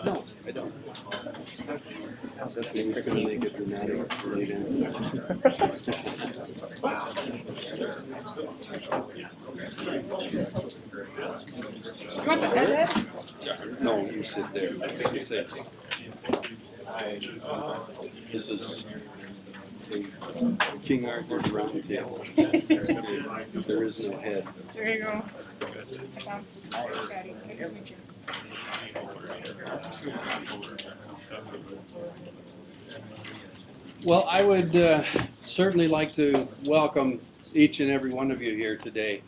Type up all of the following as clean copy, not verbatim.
No, I don't. That's going to make it dramatic later. You want the head? No, you sit there. You sit. This is a King Arthur's round table. There is no head. There you go. Daddy, nice to meet you. Well, I would certainly like to welcome each and every one of you here today.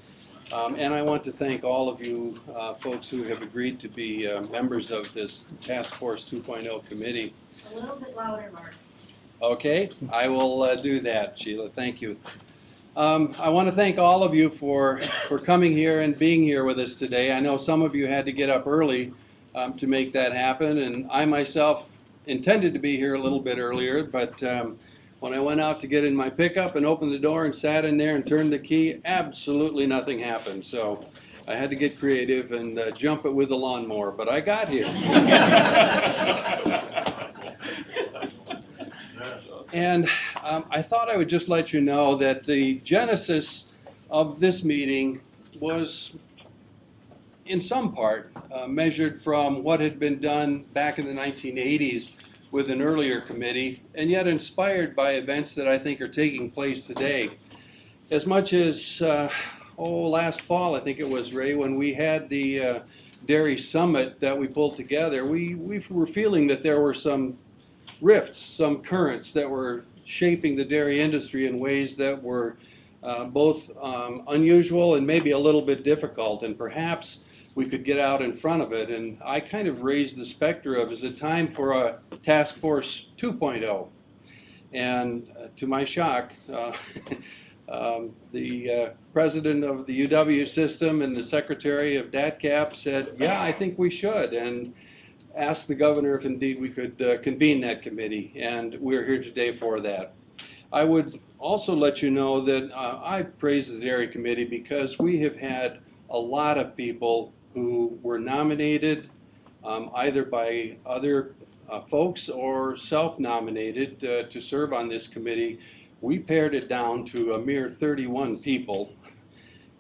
And I want to thank all of you folks who have agreed to be members of this Task Force 2.0 committee. A little bit louder, Mark. Okay, I will do that, Sheila. Thank you. I want to thank all of you for coming here and being here with us today. I know some of you had to get up early to make that happen, and I myself intended to be here a little bit earlier, but when I went out to get in my pickup and opened the door and sat in there and turned the key, absolutely nothing happened. So I had to get creative and jump it with the lawnmower, but I got here. And I thought I would just let you know that the genesis of this meeting was, in some part, measured from what had been done back in the 1980s with an earlier committee, and yet inspired by events that I think are taking place today. As much as, last fall, I think it was, Ray, when we had the dairy summit that we pulled together, we were feeling that there were some rifts, some currents that were shaping the dairy industry in ways that were both unusual and maybe a little bit difficult, and perhaps we could get out in front of it. And I kind of raised the specter of, is it time for a Task Force 2.0? And to my shock, the president of the UW system and the secretary of DATCP said, yeah, I think we should, and asked the governor if indeed we could convene that committee, and we're here today for that. I would also let you know that I praise the Dairy Committee because we have had a lot of people who were nominated either by other folks or self-nominated to serve on this committee. We pared it down to a mere 31 people,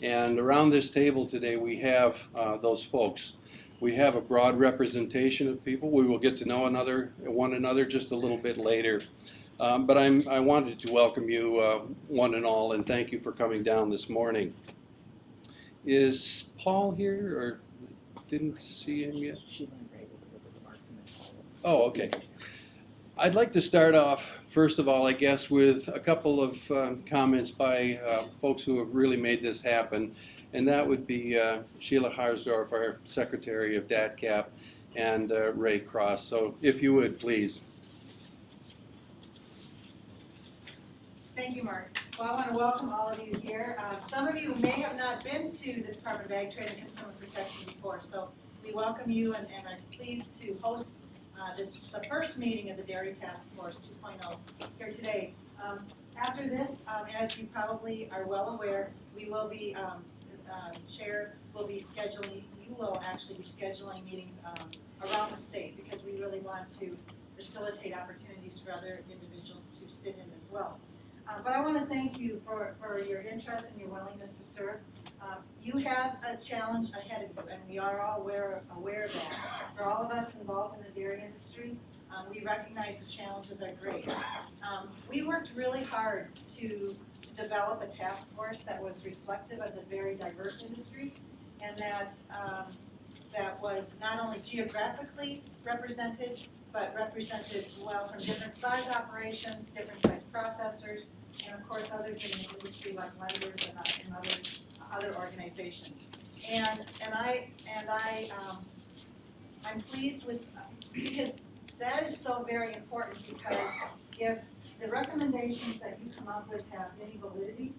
and around this table today we have those folks. We have a broad representation of people. We will get to know one another just a little bit later. But I wanted to welcome you one and all, and thank you for coming down this morning. Is Paul here, or didn't see him yet? Oh, okay. I'd like to start off, first of all, I guess, with a couple of comments by folks who have really made this happen. And that would be Sheila Harsdorf, our Secretary of DATCP, and Ray Cross. So if you would, please. Thank you, Mark. Well, I want to welcome all of you here. Some of you may have not been to the Department of Ag, Trade, and Consumer Protection before, so we welcome you and are pleased to host the first meeting of the Dairy Task Force 2.0 here today. After this, as you probably are well aware, we will be Chair will be scheduling, you will actually be scheduling meetings around the state, because we really want to facilitate opportunities for other individuals to sit in as well. But I want to thank you for your interest and your willingness to serve. You have a challenge ahead of you, and we are all aware of that. For all of us involved in the dairy industry, we recognize the challenges are great. We worked really hard to develop a task force that was reflective of the very diverse industry, and that was not only geographically represented, but represented well from different size operations, different size processors, and of course others in the industry like lenders and other organizations. And I'm pleased with, because that is so very important, because if the recommendations that you come up with have any validity,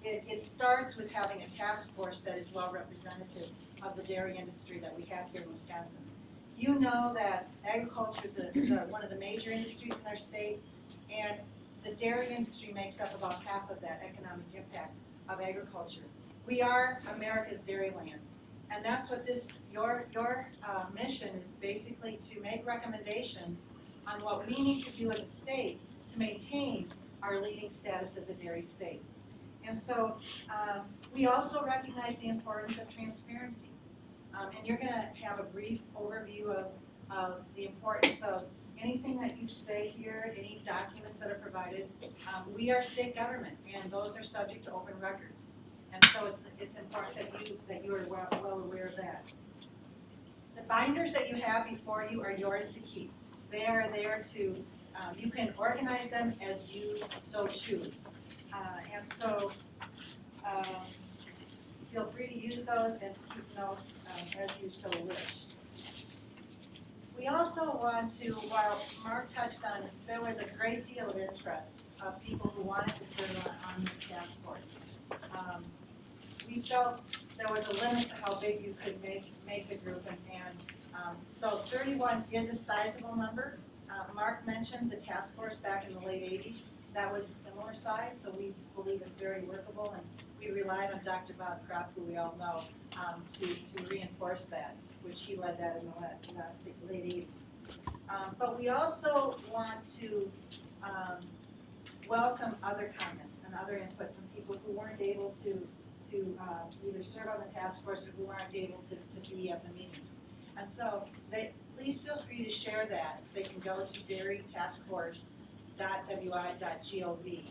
it starts with having a task force that is well representative of the dairy industry that we have here in Wisconsin. You know that agriculture is one of the major industries in our state, and the dairy industry makes up about half of that economic impact of agriculture. We are America's dairyland, and that's what your mission is, basically to make recommendations on what we need to do as a state to maintain our leading status as a dairy state. And so we also recognize the importance of transparency. And you're going to have a brief overview of the importance of anything that you say here, any documents that are provided. We are state government, and those are subject to open records. And so it's important that you are well aware of that. The binders that you have before you are yours to keep. They are there to, you can organize them as you so choose. And so feel free to use those and to keep notes as you so wish. We also want to, while Mark touched on, there was a great deal of interest of people who wanted to serve on this task force. We felt there was a limit to how big you could make the group, and so 31 is a sizable number. Mark mentioned the task force back in the late 80s. That was a similar size, so we believe it's very workable, and we relied on Dr. Bob Kropp, who we all know, to reinforce that, which he led that in the late 80s. But we also want to welcome other comments and other input from people who weren't able to either serve on the task force or who aren't able to be at the meetings. And so please feel free to share that. They can go to dairytaskforce.wi.gov,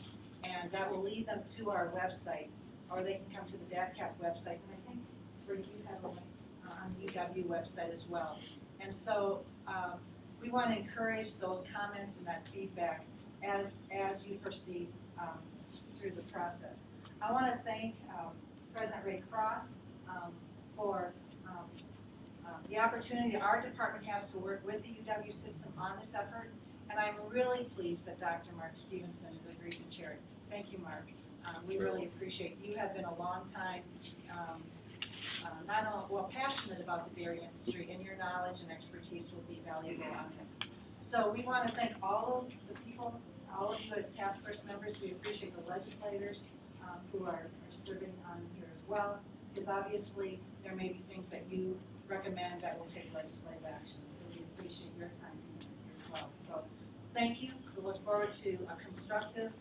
and that will lead them to our website, or they can come to the DATCP website, and I think you have a link on the UW website as well. And so we want to encourage those comments and that feedback as you proceed through the process. I want to thank President Ray Cross for the opportunity our department has to work with the UW system on this effort, and I'm really pleased that Dr. Mark Stevenson has agreed to chair it. Thank you, Mark. We really appreciate it. You have been a long time passionate about the dairy industry, and your knowledge and expertise will be valuable on this. So we want to thank all of the people, all of you as task force members. We appreciate the legislators who are serving on here as well, because obviously there may be things that you recommend that will take legislative action. So we appreciate your time being here as well. So thank you. We look forward to a constructive,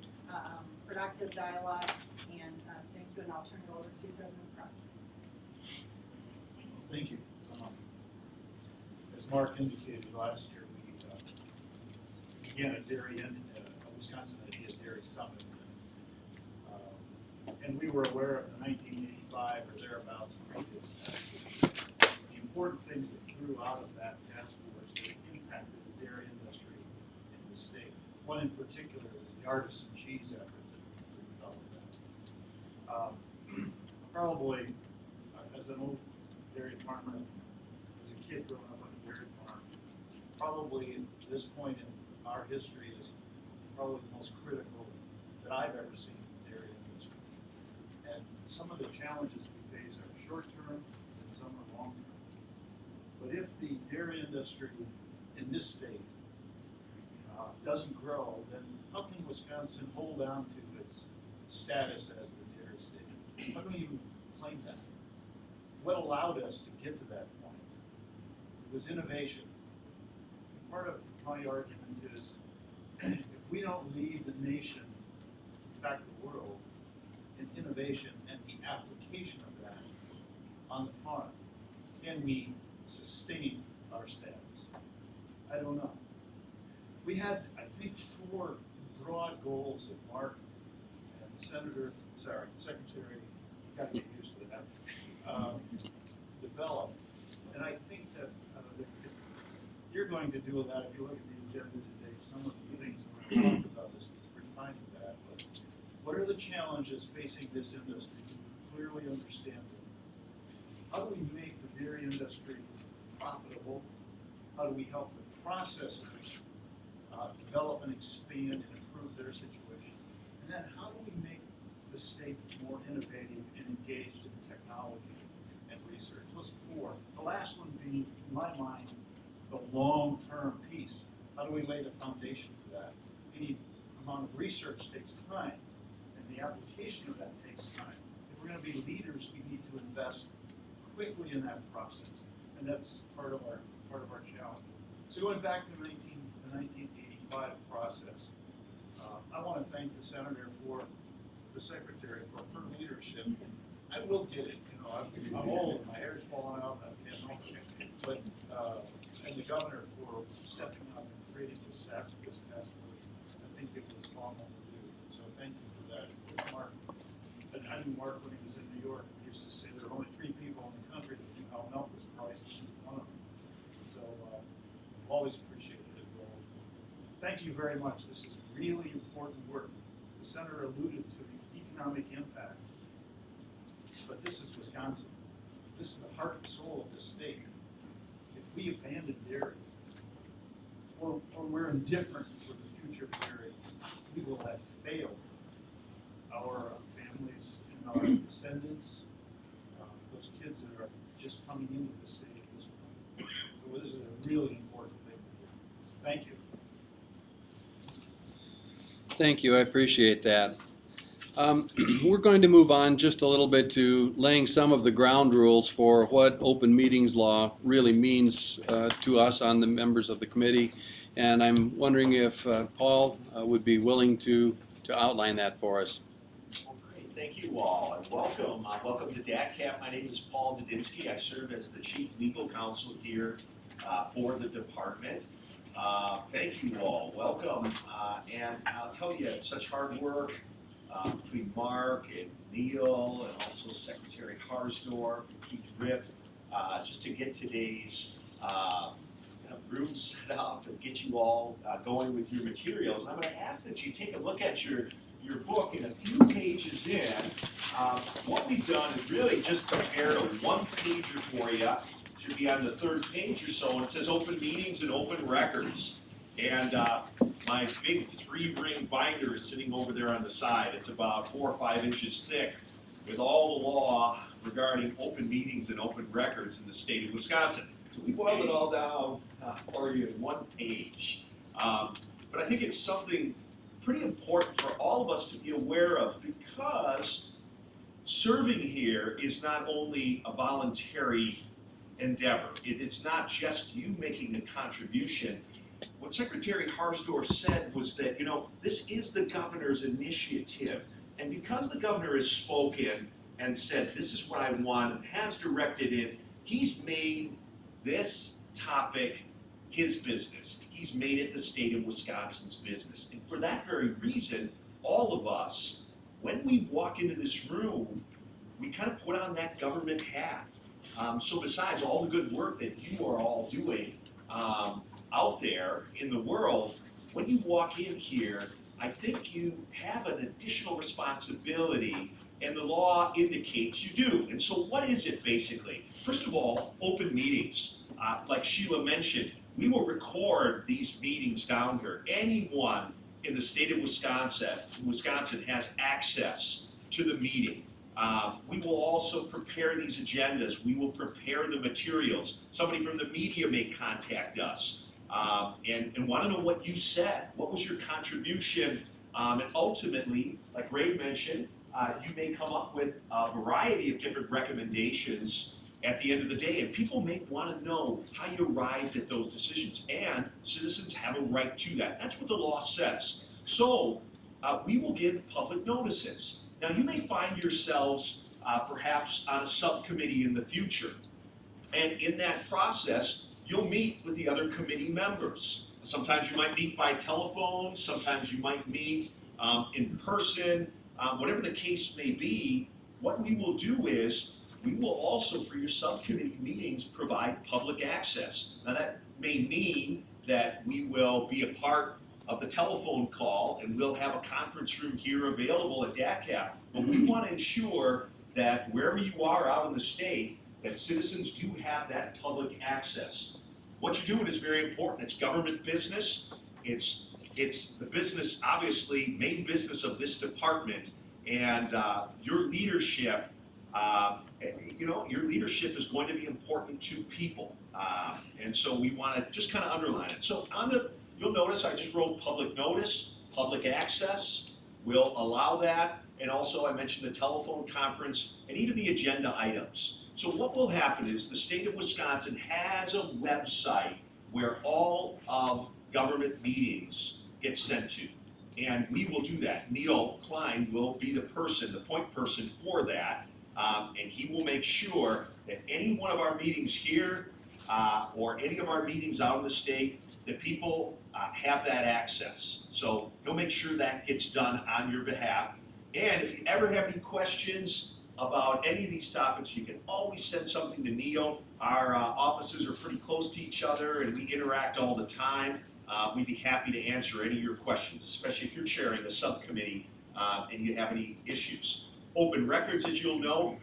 productive dialogue, and thank you, and I'll turn it over to President Cross. Thank you. As Mark indicated, last year we began a Wisconsin Ideas Dairy Summit, and we were aware of the 1985 or thereabouts previous task force. The important things that grew out of that task force that impacted the dairy industry in the state. One in particular is the artisan cheese effort that developed. Probably, as an old dairy farmer, as a kid growing up on a dairy farm, probably at this point in our history is probably the most critical that I've ever seen in the dairy industry. And some of the challenges we face are short-term and some are long-term. But if the dairy industry in this state doesn't grow, then how can Wisconsin hold on to its status as the dairy state? How can we even claim that? What allowed us to get to that point? It was innovation. Part of my argument is if we don't lead the nation, in fact the world, in innovation and the application of that on the farm, can we sustain our status? I don't know. We had, I think, 4 broad goals that Mark and Secretary, got to get used to that, developed. And I think that you're going to do that if you look at the agenda today. Some of the things we're going to talk about is refining that. But what are the challenges facing this industry? Clearly understand them. How do we make the dairy industry profitable? How do we help the processors develop and expand and improve their situation? And then how do we make the state more innovative and engaged in technology and research? Those four. The last one being, in my mind, the long-term piece. How do we lay the foundation for that? Any amount of research takes time, and the application of that takes time. If we're going to be leaders, we need to invest quickly in that process, and that's part of our challenge. So going back to the 1985 process, I want to thank the senator for the secretary for her leadership. I will get it, you know, I'm old, my hair's falling out, I can't help it. But and the governor for stepping up and creating this task force. I think it was long overdue. So thank you for that, Mark. And I knew Mark when he was in New York. He used to say there are only 3 people in the country that knew how milk was priced, and he was one of them. So always appreciated it. Thank you very much. This is really important work. The senator alluded to the economic impact, but this is Wisconsin. This is the heart and soul of this state. If we abandon dairy, or we're indifferent for the future of dairy, we will have failed our families and our descendants, those kids that are just coming into the state at this point. So this is a really important thing to do. Thank you. Thank you, I appreciate that. We're going to move on just a little bit to laying some of the ground rules for what open meetings law really means to us on the members of the committee. And I'm wondering if Paul would be willing to outline that for us. Well, great. Thank you all, and welcome. Welcome to DATCP. My name is Paul Dudinsky. I serve as the Chief Legal Counsel here for the department. Thank you all. Welcome. And I'll tell you, it's such hard work between Mark and Neil and also Secretary Harsdorf and Keith Rip just to get today's room set up and get you all going with your materials. And I'm going to ask that you take a look at your book, and a few pages in, what we've done is really just prepared a one-pager for you. Should be on the 3rd page or so, and it says open meetings and open records. And my big 3-ring binder is sitting over there on the side. It's about 4 or 5 inches thick with all the law regarding open meetings and open records in the state of Wisconsin. So we boiled it all down for you in 1 page. But I think it's something pretty important for all of us to be aware of, because serving here is not only a voluntary endeavor. It is not just you making a contribution. What Secretary Harsdorf said was that, you know, this is the governor's initiative. And because the governor has spoken and said, this is what I want, and has directed it, he's made this topic his business. He's made it the state of Wisconsin's business. And for that very reason, all of us, when we walk into this room, we kind of put on that government hat. So besides all the good work that you are all doing out there in the world, when you walk in here, I think you have an additional responsibility, and the law indicates you do. And so what is it basically? First of all, open meetings. Like Sheila mentioned, we will record these meetings down here. Anyone in the state of Wisconsin has access to the meeting. We will also prepare these agendas. We will prepare the materials. Somebody from the media may contact us and want to know what you said. What was your contribution? And ultimately, like Ray mentioned, you may come up with a variety of different recommendations at the end of the day. And people may want to know how you arrived at those decisions. And citizens have a right to that. That's what the law says. So we will give public notices. Now, you may find yourselves perhaps on a subcommittee in the future. And in that process, you'll meet with the other committee members. Sometimes you might meet by telephone. Sometimes you might meet in person. Whatever the case may be, what we will do is we will also, for your subcommittee meetings, provide public access. Now, that may mean that we will be a part of the telephone call, and we'll have a conference room here available at DATCP. But we want to ensure that wherever you are out in the state, that citizens do have that public access. What you're doing is very important. It's government business. It's It's the business, obviously, main business of this department, and your leadership, your leadership is going to be important to people. And so we want to just kind of underline it. So you'll notice I just wrote public notice, public access, we'll allow that. And also I mentioned the telephone conference and even the agenda items. So what will happen is the state of Wisconsin has a website where all of government meetings get sent to. And we will do that. Neil Klein will be the point person for that. And he will make sure that any one of our meetings here or any of our meetings out in the state, that people have that access. So he'll make sure that gets done on your behalf. And if you ever have any questions about any of these topics, you can always send something to Neil. Our offices are pretty close to each other and we interact all the time. We'd be happy to answer any of your questions, especially if you're chairing a subcommittee and you have any issues. Open records, as you'll know,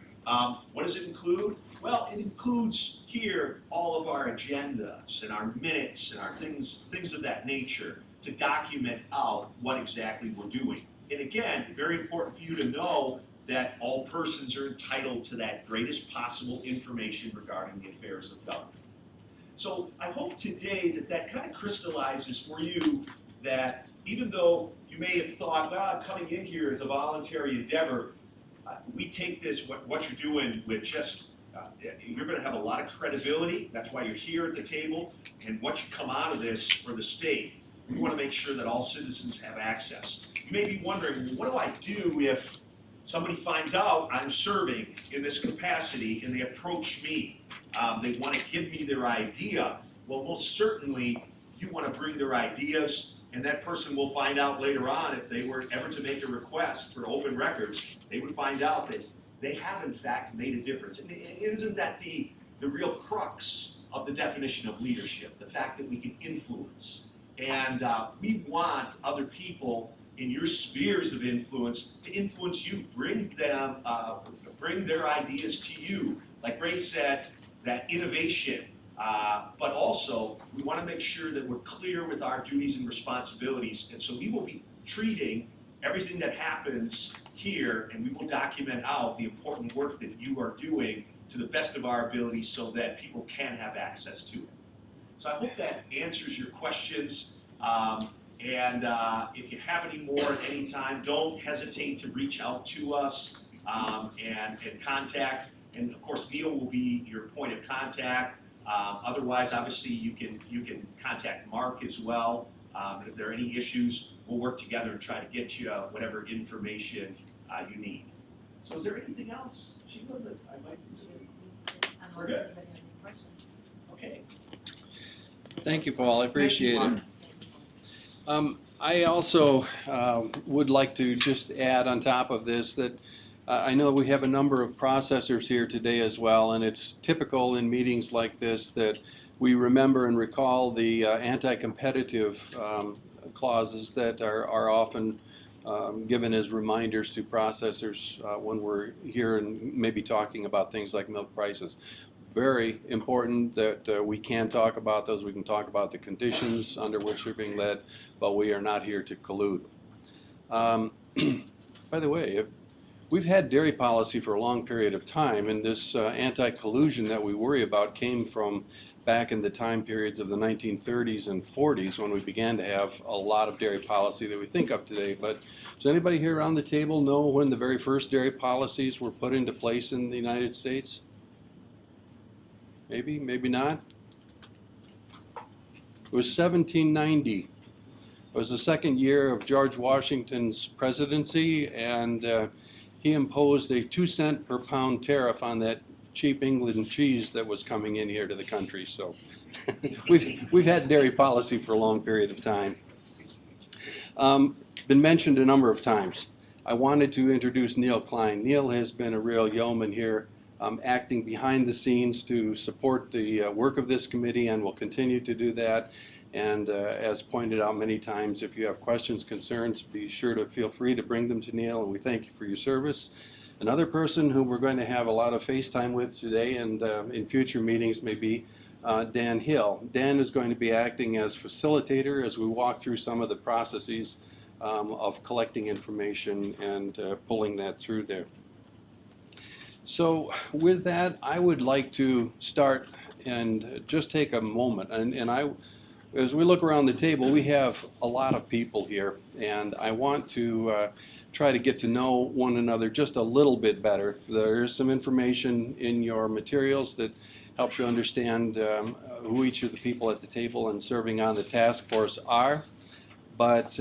what does it include? Well, it includes here all of our agendas and our minutes and our things of that nature to document out what exactly we're doing. And again, very important for you to know that all persons are entitled to that greatest possible information regarding the affairs of government. So I hope today that kind of crystallizes for you that even though you may have thought, well, coming in here is a voluntary endeavor, we take this, what you're doing with just, you're going to have a lot of credibility. That's why you're here at the table. And what you come out of this for the state, we want to make sure that all citizens have access. You may be wondering, well, what do I do if somebody finds out I'm serving in this capacity and they approach me? They want to give me their idea. Well, most certainly you want to bring their ideas, and that person will find out later on if they were ever to make a request for open records, they would find out that they have in fact made a difference. And isn't that the real crux of the definition of leadership, the fact that we can influence? And we want other people in your spheres of influence to influence you, bring their ideas to you. Like Ray said, that innovation, but also we want to make sure that we're clear with our duties and responsibilities. And so we will be treating everything that happens here, and we will document out the important work that you are doing to the best of our ability so that people can have access to it. So I hope that answers your questions. If you have any more at any time, don't hesitate to reach out to us and contact. And of course, Neil will be your point of contact. Otherwise, obviously, you can contact Mark as well. If there are any issues, we'll work together and try to get you whatever information you need. So is there anything else, Sheila, that I might say? We're good? Okay. Thank you, Paul. I appreciate it. I also would like to just add on top of this that I know we have a number of processors here today as well, and it's typical in meetings like this that we remember and recall the anti-competitive clauses that are often given as reminders to processors when we're here and maybe talking about things like milk prices. Very important that we can talk about those. We can talk about the conditions under which they're being led, but we are not here to collude. By the way, we've had dairy policy for a long period of time, and this anti-collusion that we worry about came from back in the time periods of the 1930s and 40s when we began to have a lot of dairy policy that we think of today. But does anybody here around the table know when the very first dairy policies were put into place in the United States? Maybe, maybe not. It was 1790. It was the second year of George Washington's presidency, and he imposed a 2-cent per pound tariff on that cheap England cheese that was coming in here to the country. So we've had dairy policy for a long period of time. Been mentioned a number of times. I wanted to introduce Neil Klein. Neil has been a real yeoman here, acting behind the scenes to support the work of this committee, and will continue to do that. And as pointed out many times, if you have questions, concerns, be sure to feel free to bring them to Neil, and we thank you for your service. Another person who we're going to have a lot of FaceTime with today and in future meetings may be Dan Hill. Dan is going to be acting as facilitator as we walk through some of the processes of collecting information and pulling that through there. So with that, I would like to start and just take a moment. As we look around the table, we have a lot of people here, and I want to try to get to know one another just a little bit better. There is some information in your materials that helps you understand who each of the people at the table and serving on the task force are. But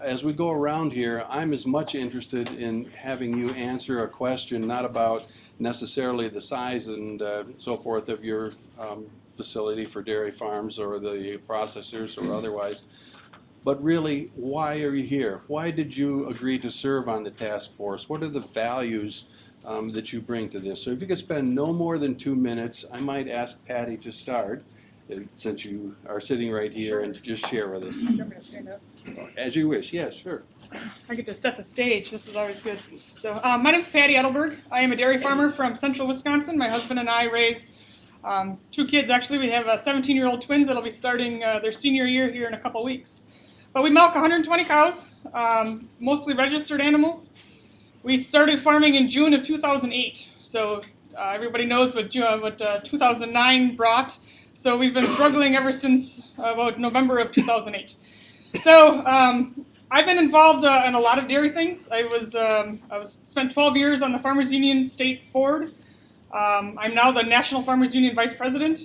as we go around here, I'm as much interested in having you answer a question not about necessarily the size and so forth of your facility for dairy farms or the processors or otherwise, but really, why are you here? Why did you agree to serve on the task force? What are the values that you bring to this? So if you could spend no more than 2 minutes, I might ask Patty to start, since you are sitting right here, and just share with us. Do you want me to stand up? As you wish, yes, sure. I get to set the stage. This is always good. So my name's Patty Edelberg. I am a dairy farmer from central Wisconsin. My husband and I raise 2 kids, actually. We have 17-year-old twins that'll be starting their senior year here in a couple weeks. But we milk 120 cows, mostly registered animals. We started farming in June of 2008. So everybody knows what 2009 brought. So we've been struggling ever since about November of 2008. So I've been involved in a lot of dairy things. I spent 12 years on the Farmers Union State Board. I'm now the National Farmers Union Vice President.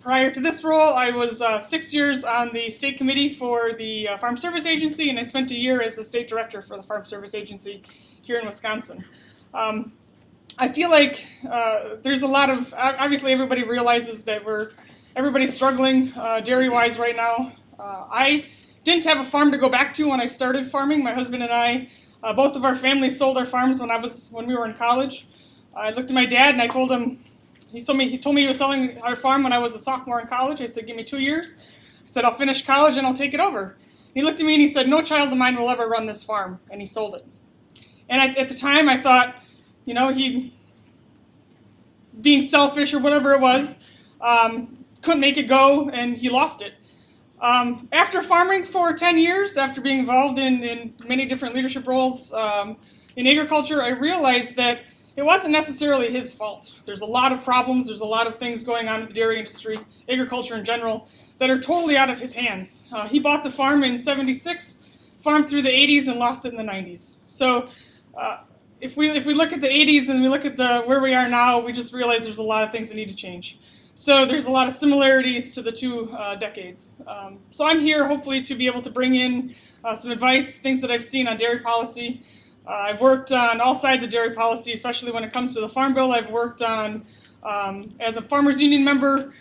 Prior to this role, I was 6 years on the state committee for the Farm Service Agency, and I spent a year as the state director for the Farm Service Agency here in Wisconsin. I feel like there's a lot of, obviously everybody realizes that everybody's struggling dairy-wise right now. I didn't have a farm to go back to when I started farming. My husband and I, both of our families sold our farms when we were in college. I looked at my dad and I told him, he told me he was selling our farm when I was a sophomore in college. I said, give me 2 years. I said, I'll finish college and I'll take it over. He looked at me and he said, no child of mine will ever run this farm, and he sold it. And at the time I thought, you know, he, being selfish or whatever it was, couldn't make it go, and he lost it. After farming for 10 years, after being involved in many different leadership roles in agriculture, I realized that it wasn't necessarily his fault. There's a lot of problems, there's a lot of things going on with the dairy industry, agriculture in general, that are totally out of his hands. He bought the farm in '76, farmed through the 80s, and lost it in the 90s. So if we look at the 80s and we look at where we are now, we just realize there's a lot of things that need to change. So there's a lot of similarities to the 2 decades. So I'm here hopefully to be able to bring in some advice, things that I've seen on dairy policy. I've worked on all sides of dairy policy, especially when it comes to the Farm Bill. I've worked on, as a Farmers Union member,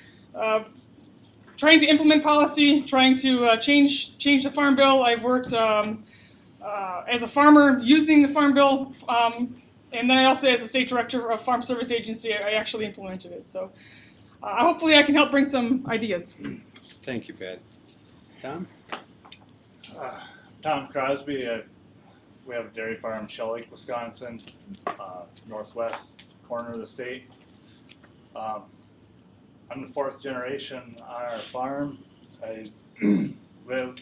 trying to implement policy, trying to change the Farm Bill. I've worked as a farmer using the Farm Bill, and then I also, as a state director of Farm Service Agency, I actually implemented it. So hopefully I can help bring some ideas. Thank you, Pat. Tom? Tom Crosby. We have a dairy farm in Shell Lake, Wisconsin, northwest corner of the state. I'm the 4th generation on our farm. I live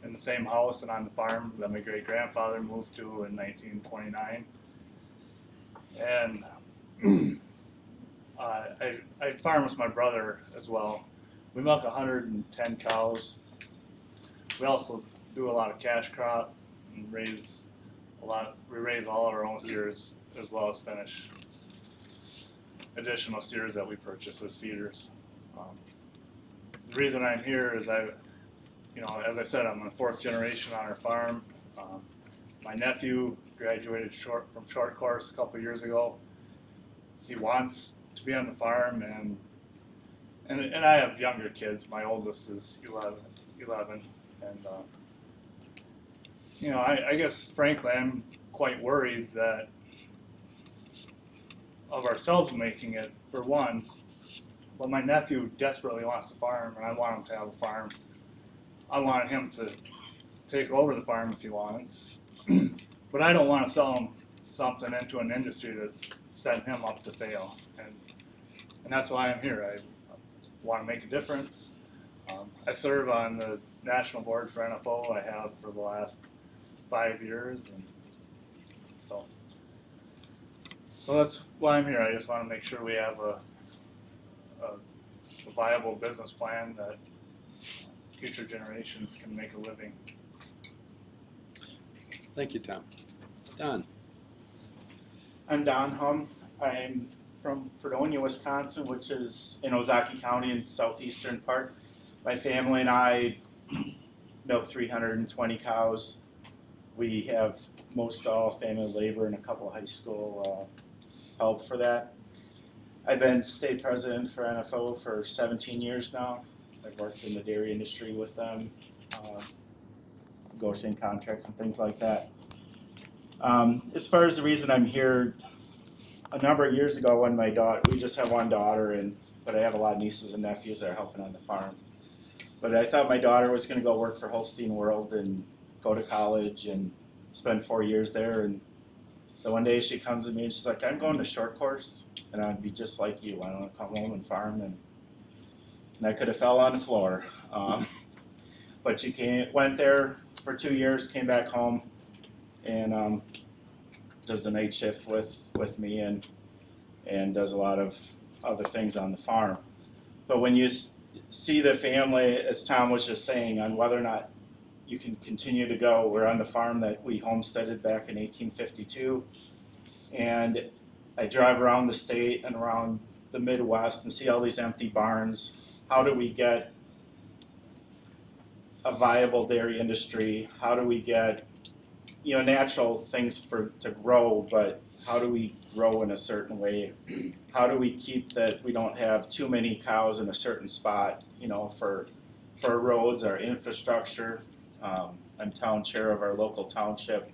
in the same house and on the farm that my great-grandfather moved to in 1929. And I farm with my brother as well. We milk 110 cows. We also do a lot of cash crop and we raise all of our own steers as well as finish additional steers that we purchase as feeders. The reason I'm here is as I said, I'm the 4th generation on our farm. My nephew graduated from short course a couple years ago. He wants to be on the farm, and I have younger kids. My oldest is 11, and I guess frankly I'm quite worried that of ourselves making it, for one, but my nephew desperately wants to farm, and I want him to have a farm. I want him to take over the farm if he wants, but I don't want to sell him something into an industry that's setting him up to fail, and that's why I'm here. want to make a difference. I serve on the national board for NFO. I have for the last 5 years, and so that's why I'm here. I just want to make sure we have a viable business plan that future generations can make a living. Thank you, Tom. Don? I'm Don Hum. I'm from Fredonia, Wisconsin, which is in Ozaukee County in southeastern part. My family and I milk 320 cows. We have most all family labor and a couple of high school help for that. I've been state president for NFO for 17 years now. I've worked in the dairy industry with them, negotiating contracts and things like that. As far as the reason I'm here, a number of years ago when we just have one daughter, but I have a lot of nieces and nephews that are helping on the farm. But I thought my daughter was going to go work for Holstein World and go to college and spend 4 years there. And the one day she comes to me and she's like, I'm going to short course and I'd be just like you. I don't want to come home and farm. And I could have fell on the floor. But she went there for 2 years, came back home, and does the night shift with me and does a lot of other things on the farm. But when you see the family, as Tom was just saying, on whether or not you can continue to go, we're on the farm that we homesteaded back in 1852, and I drive around the state and around the Midwest and see all these empty barns. How do we get a viable dairy industry? How do we get natural things to grow, but how do we grow in a certain way? How do we keep that we don't have too many cows in a certain spot, for roads, our infrastructure? I'm town chair of our local township.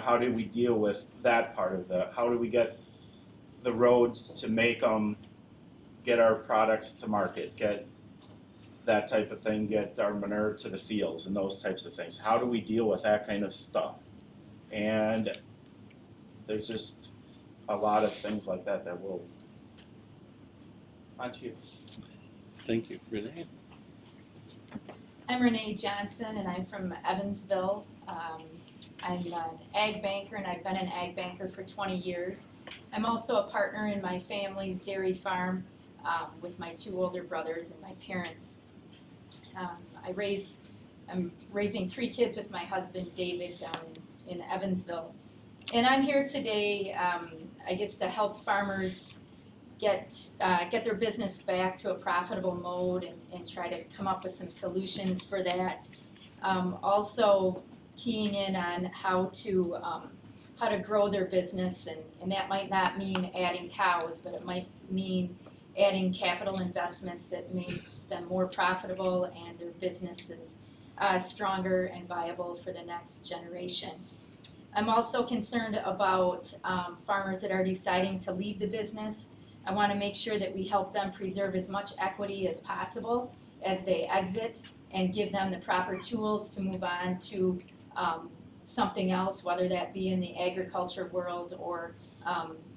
How do we deal with that part of that? How do we get the roads to make them, get our products to market, get that type of thing, get our manure to the fields and those types of things? How do we deal with that kind of stuff? And there's just a lot of things like that that will. On to you. Thank you. Renee? I'm Renee Johnson, and I'm from Evansville. I'm an ag banker, and I've been an ag banker for 20 years. I'm also a partner in my family's dairy farm with my 2 older brothers and my parents. I'm raising 3 kids with my husband, David, down in Evansville. And I'm here today, I guess, to help farmers get their business back to a profitable mode and try to come up with some solutions for that. Also keying in on how to grow their business, and that might not mean adding cows, but it might mean adding capital investments that makes them more profitable and their businesses stronger and viable for the next generation. I'm also concerned about farmers that are deciding to leave the business. I want to make sure that we help them preserve as much equity as possible as they exit and give them the proper tools to move on to something else, whether that be in the agriculture world or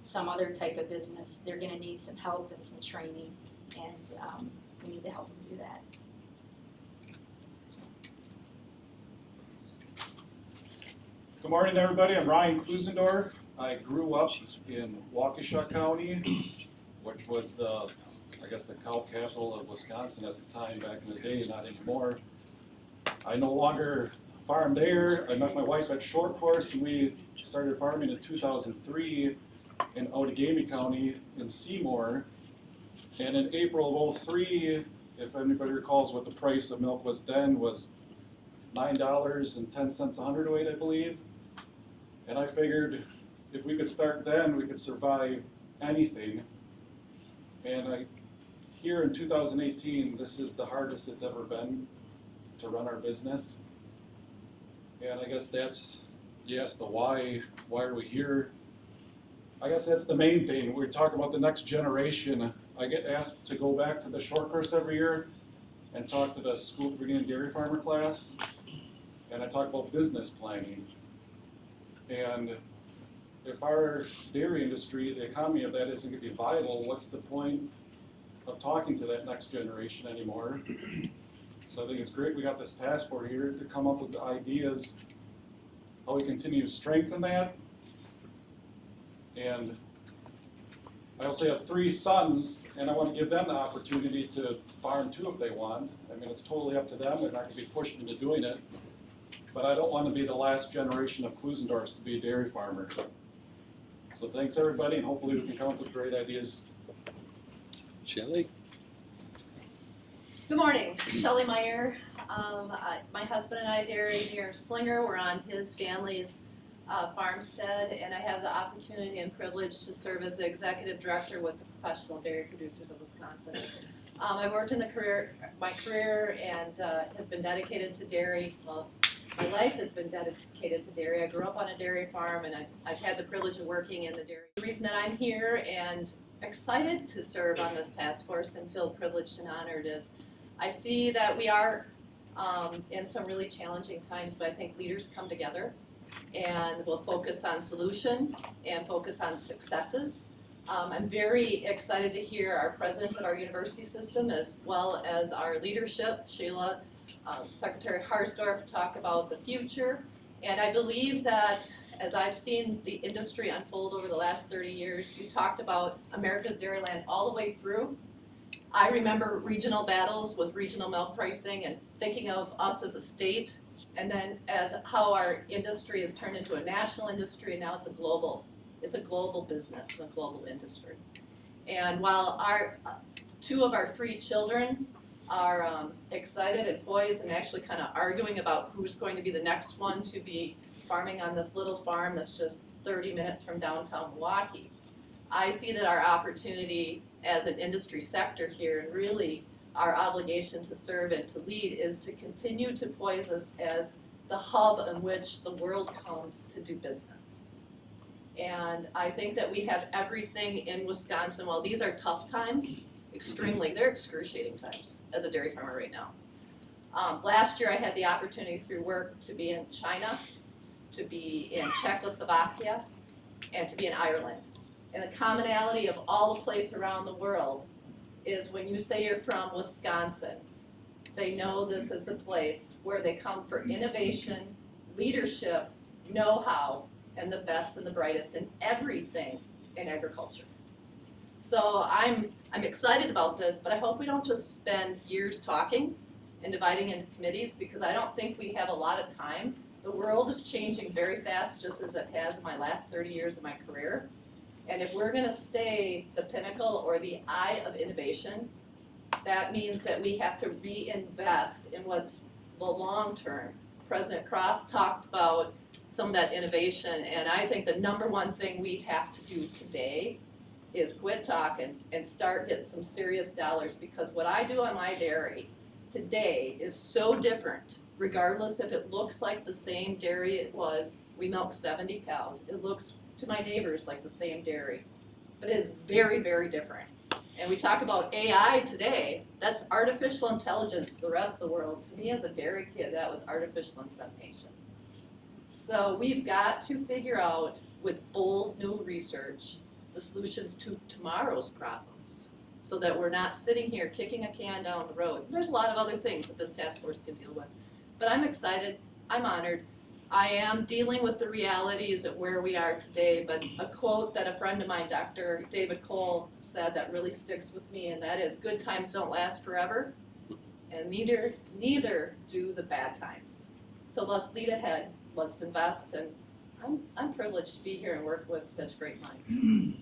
some other type of business. They're going to need some help and some training, and we need to help them do that. Good morning, everybody. I'm Ryan Klusendorf. I grew up in Waukesha County, which was the cow capital of Wisconsin at the time, back in the day, not anymore. I no longer farm there. I met my wife at Short Course, and we started farming in 2003 in Outagamie County in Seymour. And in April of 2003, if anybody recalls what the price of milk was then, was $9.10 a hundredweight, I believe. And I figured if we could start then, we could survive anything. And here in 2018, this is the hardest it's ever been to run our business. And I guess you asked the why are we here? I guess that's the main thing. We talk about the next generation. I get asked to go back to the short course every year and talk to the School for Beginning Dairy Farmer class. And I talk about business planning. And if our dairy industry, the economy of that isn't going to be viable, what's the point of talking to that next generation anymore. So I think it's great we got this task force here to come up with the ideas how we continue to strengthen that. And I also have 3 sons, and I want to give them the opportunity to farm too if they want. I mean, it's totally up to them. They're not going to be pushed into doing it. But I don't want to be the last generation of Klusendorfs to be a dairy farmer. So thanks, everybody, and hopefully we can come up with great ideas. Shelley? Good morning, Shelley Meyer. My husband and I dairy near Slinger. We're on his family's farmstead, and I have the opportunity and privilege to serve as the executive director with the Professional Dairy Producers of Wisconsin. I've worked in my career and has been dedicated to dairy. Well, my life has been dedicated to dairy. I grew up on a dairy farm, and I've had the privilege of working in the dairy. The reason that I'm here and excited to serve on this task force and feel privileged and honored is I see that we are in some really challenging times, but I think leaders come together and will focus on solution and focus on successes. I'm very excited to hear our president of our university system, as well as our leadership, Sheila, Secretary Harsdorf, talk about the future. And I believe that as I've seen the industry unfold over the last 30 years, we talked about America's Dairyland all the way through. I remember regional battles with regional milk pricing and thinking of us as a state, and then as how our industry has turned into a national industry, and now it's a global business, a global industry. And while our 2 of our 3 children are excited and poised and actually kind of arguing about who's going to be the next one to be farming on this little farm that's just 30 minutes from downtown Milwaukee, I see that our opportunity as an industry sector here, and really our obligation to serve and to lead, is to continue to poise us as the hub in which the world comes to do business. And I think that we have everything in Wisconsin. While these are tough times, they're excruciating times as a dairy farmer right now. Last year I had the opportunity through work to be in China, to be in Czechoslovakia, and to be in Ireland. And the commonality of all the places around the world is when you say you're from Wisconsin, they know this is a place where they come for innovation, leadership, know-how, and the best and the brightest in everything in agriculture. So I'm excited about this, but I hope we don't just spend years talking and dividing into committees, because I don't think we have a lot of time. The world is changing very fast, just as it has in my last 30 years of my career. And if we're going to stay the pinnacle or the eye of innovation, that means that we have to reinvest in what's the long term. President Cross talked about some of that innovation, and I think the #1 thing we have to do today is quit talking and start getting some serious dollars, because what I do on my dairy today is so different, regardless if it looks like the same dairy it was. We milk 70 cows. It looks to my neighbors like the same dairy, but it is very, very different. And we talk about AI today, that's artificial intelligence to the rest of the world. To me as a dairy kid, that was artificial insemination. So we've got to figure out, with bold new research, the solutions to tomorrow's problems, so that we're not sitting here kicking a can down the road. There's a lot of other things that this task force can deal with. But I'm excited, I'm honored. I am dealing with the realities of where we are today, but a quote that a friend of mine, Dr. David Cole, said that really sticks with me, and that is, good times don't last forever, and neither do the bad times. So let's lead ahead, let's invest, and I'm privileged to be here and work with such great minds.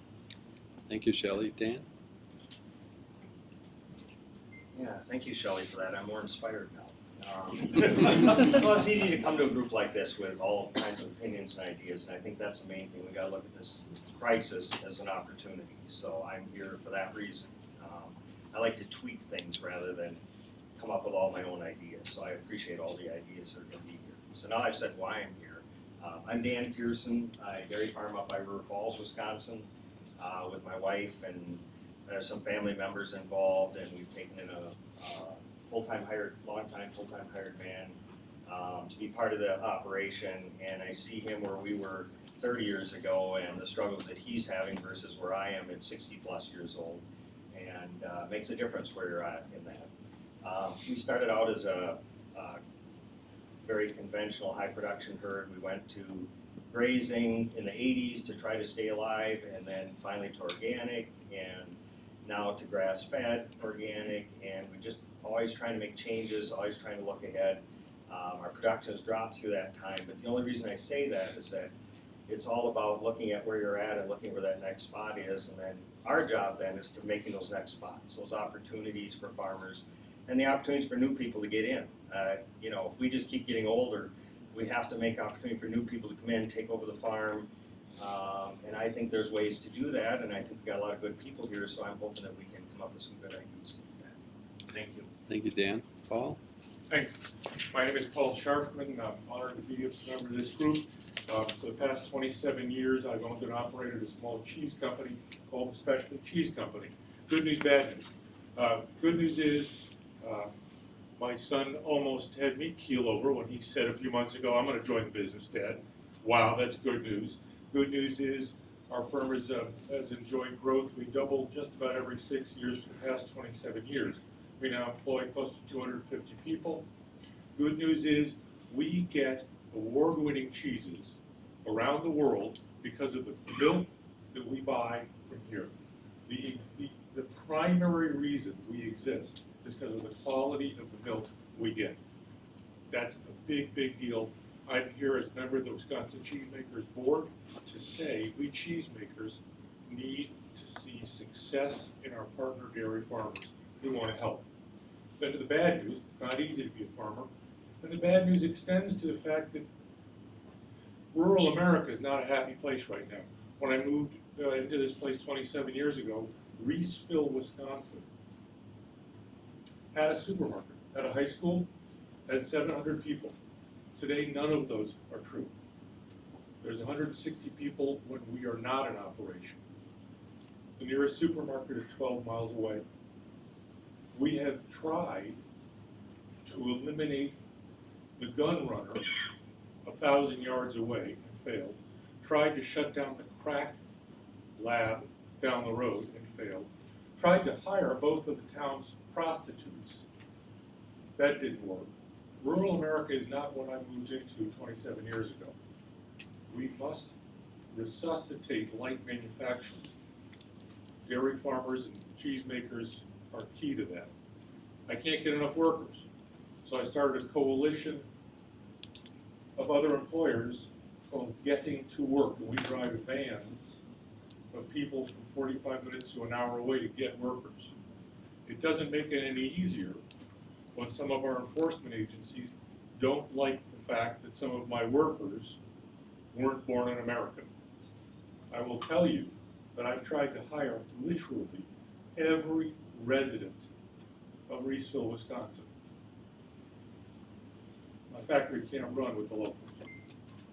Thank you, Shelley. Dan? Yeah, thank you, Shelley, for that. I'm more inspired now. Well, it's easy to come to a group like this with all kinds of opinions and ideas, and I think that's the main thing. We got to look at this crisis as an opportunity. So I'm here for that reason. I like to tweak things rather than come up with all my own ideas. So I appreciate all the ideas that are going to be here. So now I've said why I'm here. I'm Dan Pearson. I dairy farm up by River Falls, Wisconsin, with my wife, and there's some family members involved, and we've taken in a long-time full-time hired man to be part of the operation, and I see him where we were 30 years ago and the struggles that he's having versus where I am at 60 plus years old. and makes a difference where you're at in that. We started out as a very conventional high production herd. We went to grazing in the 80s to try to stay alive, and then finally to organic, and now to grass-fed organic, and we just always trying to make changes, always trying to look ahead. Our production has dropped through that time, but the only reason I say that is that it's all about looking at where you're at and looking where that next spot is, and then our job then is to making those next spots, those opportunities for farmers, and the opportunities for new people to get in. You know, if we just keep getting older, we have to make opportunity for new people to come in, take over the farm, and I think there's ways to do that, and I think we've got a lot of good people here, so I'm hoping that we can come up with some good ideas to do that. Thank you. Thank you, Dan. Paul? Thanks. My name is Paul Sharfman. I'm honored to be a member of this group. For the past 27 years, I've owned and operated a small cheese company called the Specialty Cheese Company. Good news, bad news. Good news is my son almost had me keel over when he said a few months ago, I'm going to join the business, Dad. Wow, that's good news. Good news is our firm has enjoyed growth. We doubled just about every 6 years for the past 27 years. We now employ close to 250 people. Good news is we get award-winning cheeses around the world because of the milk that we buy from here. The primary reason we exist is because of the quality of the milk we get. That's a big, big deal. I'm here as a member of the Wisconsin Cheesemakers Board to say we cheesemakers need to see success in our partner dairy farmers. We want to help. Then to the bad news, it's not easy to be a farmer. And the bad news extends to the fact that rural America is not a happy place right now. When I moved into this place 27 years ago, Reeseville, Wisconsin, had a supermarket, had a high school, had 700 people. Today, none of those are true. There's 160 people when we are not in operation. The nearest supermarket is 12 miles away. We have tried to eliminate the gun runner 1,000 yards away and failed. Tried to shut down the crack lab down the road and failed. Tried to hire both of the town's prostitutes. That didn't work. Rural America is not what I moved into 27 years ago. We must resuscitate light manufacturing. Dairy farmers and cheesemakers are key to that. I can't get enough workers, so I started a coalition of other employers called Getting to Work, and we drive vans of people from 45 minutes to an hour away to get workers. It doesn't make it any easier when some of our enforcement agencies don't like the fact that some of my workers weren't born in America. I will tell you that I've tried to hire literally every resident of Reeseville, Wisconsin. My factory can't run with the locals.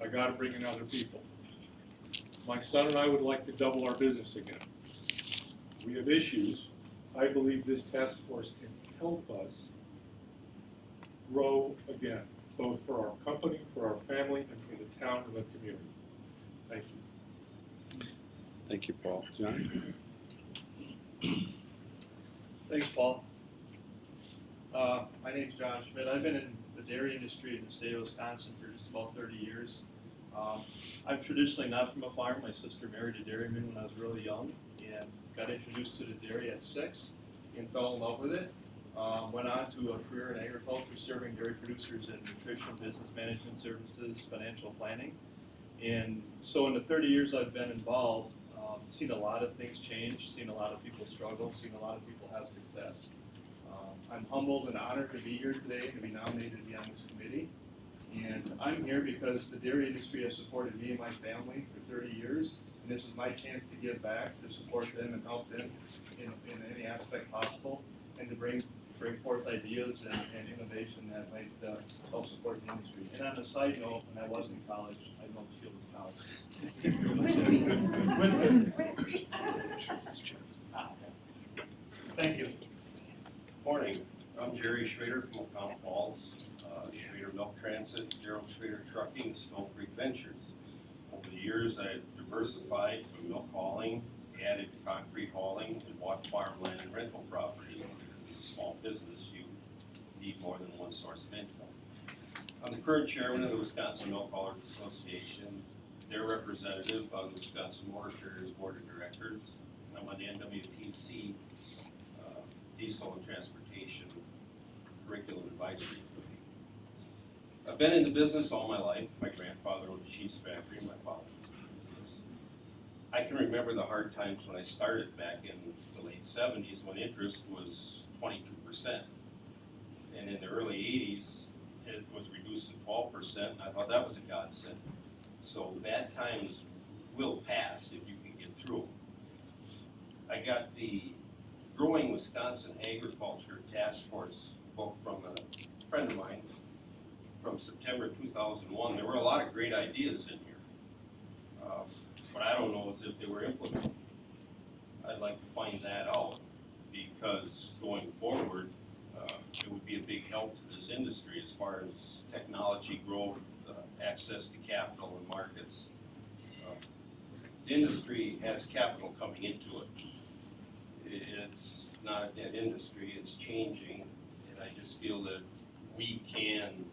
I got to bring in other people. My son and I would like to double our business again. We have issues. I believe this task force can help us grow again, both for our company, for our family, and for the town and the community. Thank you. Thank you, Paul. John? Thanks, Paul. My name's John Schmidt. I've been in the dairy industry in the state of Wisconsin for just about 30 years. I'm traditionally not from a farm. My sister married a dairyman when I was really young and got introduced to the dairy at 6 and fell in love with it. Went on to a career in agriculture, serving dairy producers in nutrition, business management services, financial planning. And so in the 30 years I've been involved, seen a lot of things change, seen a lot of people struggle, seen a lot of people have success. I'm humbled and honored to be here today and to be nominated to be on this committee. And I'm here because the dairy industry has supported me and my family for 30 years, and this is my chance to give back, to support them and help them in any aspect possible, and to bring forth ideas and innovation that might help support the industry. And on a side note, when I was in college, I milked Sheila's cows. Thank you. Morning, I'm Jerry Schrader from O'Connell Falls, Schrader Milk Transit, Gerald Schrader Trucking, and Snow Creek Ventures. Over the years, I've diversified from milk hauling added concrete hauling and bought farmland and rental property. As a small business, you need more than one source of income. I'm the current chairman of the Wisconsin Milk Haulers Association, their representative on the Wisconsin Motor Carriers Board of Directors, and I'm on the NWTC Diesel and Transportation Curriculum Advisory Committee. I've been in the business all my life. My grandfather owned a cheese factory, and my father owned a business. I can remember the hard times when I started back in the late 70s when interest was 22%. And in the early 80s, it was reduced to 12%, and I thought that was a godsend. So bad times will pass if you can get through them. I got the Growing Wisconsin Agriculture Task Force book from a friend of mine from September 2001. There were a lot of great ideas in here. What I don't know is if they were implemented. I'd like to find that out, because going forward, it would be a big help to this industry as far as technology growth, access to capital and markets. The industry has capital coming into it. It's not a dead industry, it's changing, and I just feel that we can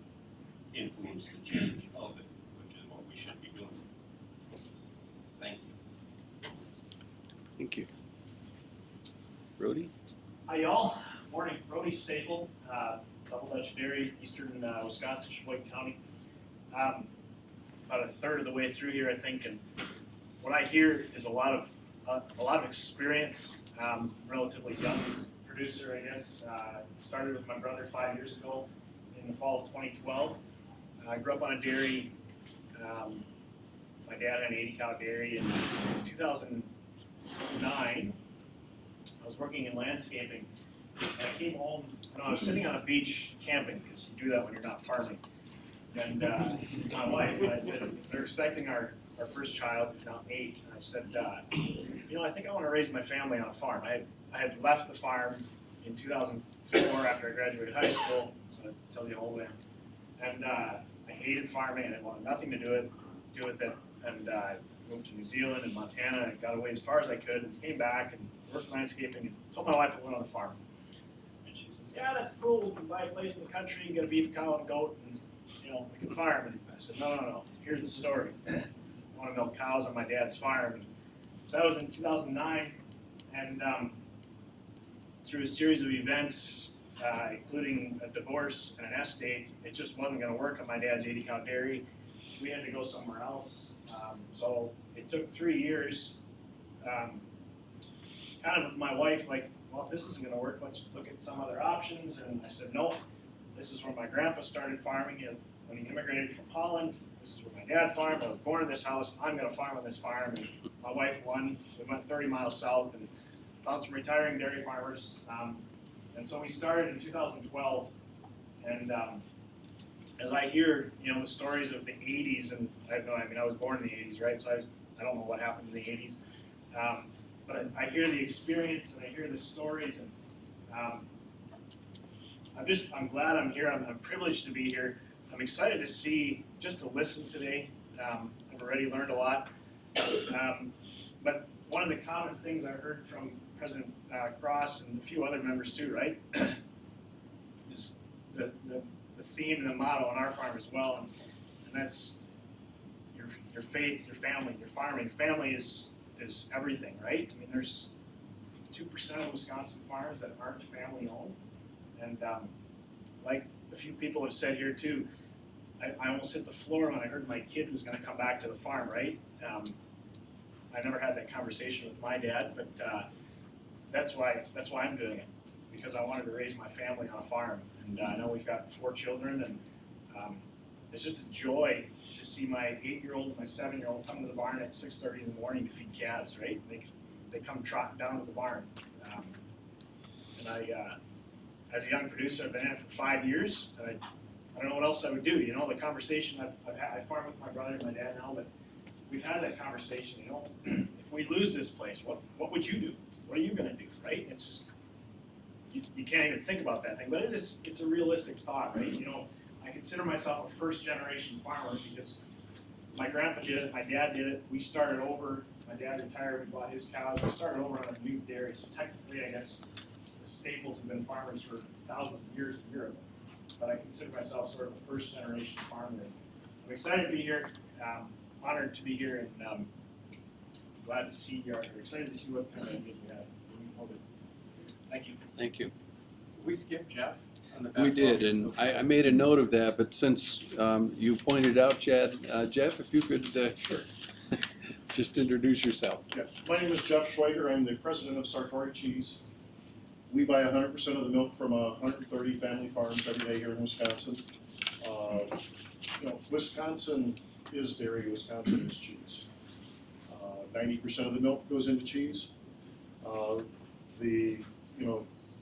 influence the change of it, which is what we should be doing. Thank you. Thank you. Brody? Hi, y'all. Morning. Brody Staple, Double Dutch Dairy, Eastern Wisconsin, Sheboygan County. About a third of the way through here, I think, and what I hear is a lot of experience. Relatively young producer, I guess. Started with my brother 5 years ago in the fall of 2012. I grew up on a dairy. My dad had an 80-cow dairy. In 2009, I was working in landscaping. And I came home, and I was sitting on a beach camping, because you do that when you're not farming. And my wife, and I said, they're expecting our first child, who's now 8, and I said, I think I want to raise my family on a farm. I had left the farm in 2004 after I graduated high school, so I tell you how old I am. And I hated farming, and I wanted nothing to do with it. And I moved to New Zealand and Montana, and got away as far as I could, and came back and worked landscaping, and told my wife I went on the farm. And she says, yeah, that's cool. We can buy a place in the country and get a beef cow and a goat, and we can farm. And I said, no. Here's the story. I want to milk cows on my dad's farm. And so that was in 2009, and through a series of events, including a divorce and an estate, it just wasn't going to work on my dad's 80-cow dairy. We had to go somewhere else. So it took 3 years. Kind of with my wife, like, well, if this isn't going to work, let's look at some other options. And I said, no. This is where my grandpa started farming when he immigrated from Holland. This is where my dad farmed. I was born in this house. I'm going to farm on this farm. And my wife won. We went 30 miles south and found some retiring dairy farmers. And so we started in 2012. And as I hear, the stories of the 80s, and I was born in the 80s, right? So I don't know what happened in the 80s. But I hear the experience and I hear the stories, and I'm glad I'm here. I'm privileged to be here. I'm excited to see, just to listen today. I've already learned a lot. But one of the common things I heard from President Cross and a few other members too, right, is the theme and the motto on our farm as well, and that's your faith, your family, your farming. Family is everything, right? I mean, there's 2% of Wisconsin farms that aren't family owned, and like a few people have said here too, I almost hit the floor when I heard my kid was going to come back to the farm, right? I never had that conversation with my dad, but that's why I'm doing it, because I wanted to raise my family on a farm. And I know we've got 4 children, and it's just a joy to see my 8-year-old and my 7-year-old come to the barn at 6:30 in the morning to feed calves, right? They come trotting down to the barn. And I, as a young producer, I've been in it for 5 years. And I don't know what else I would do. The conversation I've had, I farm with my brother and my dad now, but we've had that conversation. If we lose this place, what would you do? What are you going to do, right? It's just, you can't even think about that thing, but it's a realistic thought, right? I consider myself a first-generation farmer because my grandpa did it, my dad did it. We started over My dad retired, we bought his cows, we started over on a new dairy, so technically, I guess, the Staples have been farmers for thousands of years in Europe. But I consider myself sort of a first generation farmer. I'm excited to be here, honored to be here, and glad to see you, or excited to see what kind of ideas we have moving forward. Thank you. Thank you. We skipped Jeff on the back. We did, and I made a note of that, but since you pointed out, Chad, Jeff, if you could just introduce yourself. Yeah. My name is Jeff Schweiger. I'm the president of Sartori Cheese. We buy 100% of the milk from 130 family farms every day here in Wisconsin. Wisconsin is dairy, Wisconsin is cheese. 90% of the milk goes into cheese.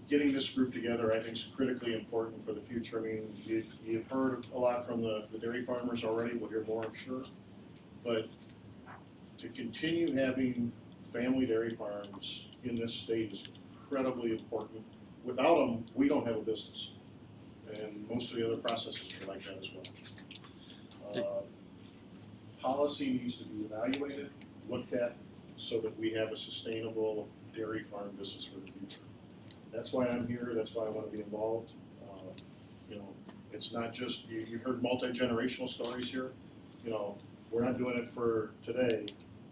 Getting this group together, I think, is critically important for the future. I mean, you've heard a lot from the dairy farmers already. We'll hear more, I'm sure. But to continue having family dairy farms in this state is incredibly important. Without them, we don't have a business. And most of the other processes are like that as well. Policy needs to be evaluated, looked at, so that we have a sustainable dairy farm business for the future. That's why I'm here, that's why I want to be involved. It's not just, you've heard multi-generational stories here. We're not doing it for today,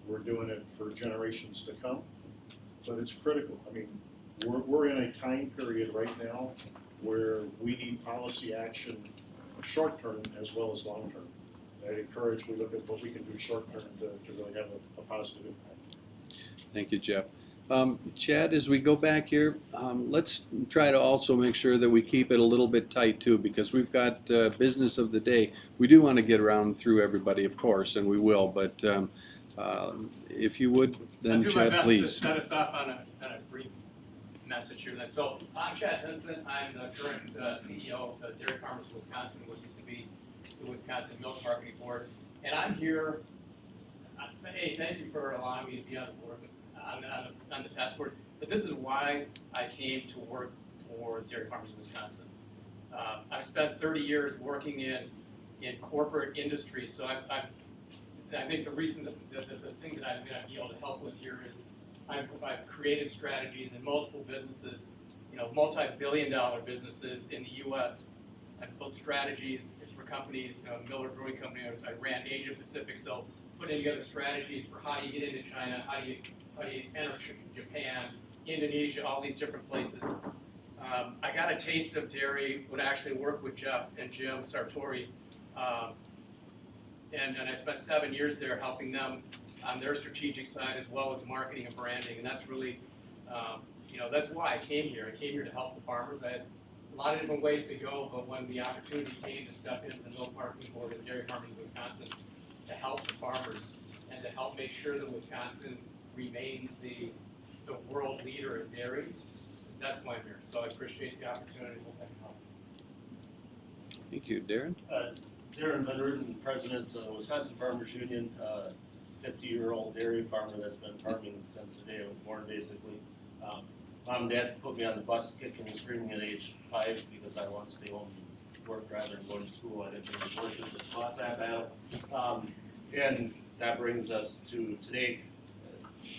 we're doing it for generations to come. But it's critical. I mean, we're in a time period right now where we need policy action short term as well as long term. I'd encourage we look at what we can do short term to really have a positive impact. Thank you, Jeff. Chad, as we go back here, let's try to also make sure that we keep it a little bit tight too, because we've got business of the day. We do want to get around through everybody, of course, and we will, but if you would, then Chad, please. I'll do my best to set us off on a brief message here. So I'm Chad Henson. I'm the current CEO of Dairy Farmers of Wisconsin, what used to be the Wisconsin Milk Marketing Board. And I'm here, hey, thank you for allowing me to be on the board, on the task force. But this is why I came to work for Dairy Farmers of Wisconsin. I've spent 30 years working in corporate industry, so I think the reason that the thing that I'm going to be able to help with here is I've created strategies in multiple businesses, multi-billion-dollar businesses in the U.S. I've built strategies for companies, Miller Brewing Company. I ran Asia Pacific, so putting together strategies for how do you get into China, how do you enter Japan, Indonesia, all these different places. I got a taste of dairy when I actually worked with Jeff and Jim Sartori. And I spent 7 years there helping them on their strategic side as well as marketing and branding. And that's really, that's why I came here. I came here to help the farmers. I had a lot of different ways to go, but when the opportunity came to step into the Milk Marketing Board of Dairy Farmers of Wisconsin to help the farmers and to help make sure that Wisconsin remains the world leader in dairy, that's why I'm here. So I appreciate the opportunity. Hope I can help. Thank you. Darren? Darren Van president of the Wisconsin Farmers Union, 50-year-old dairy farmer that's been farming since the day I was born, basically. Mom and Dad put me on the bus kicking and screaming at age 5 because I wanted to stay home and work rather than go to school. I didn't think it was worth it. Just lost that battle. And that brings us to today.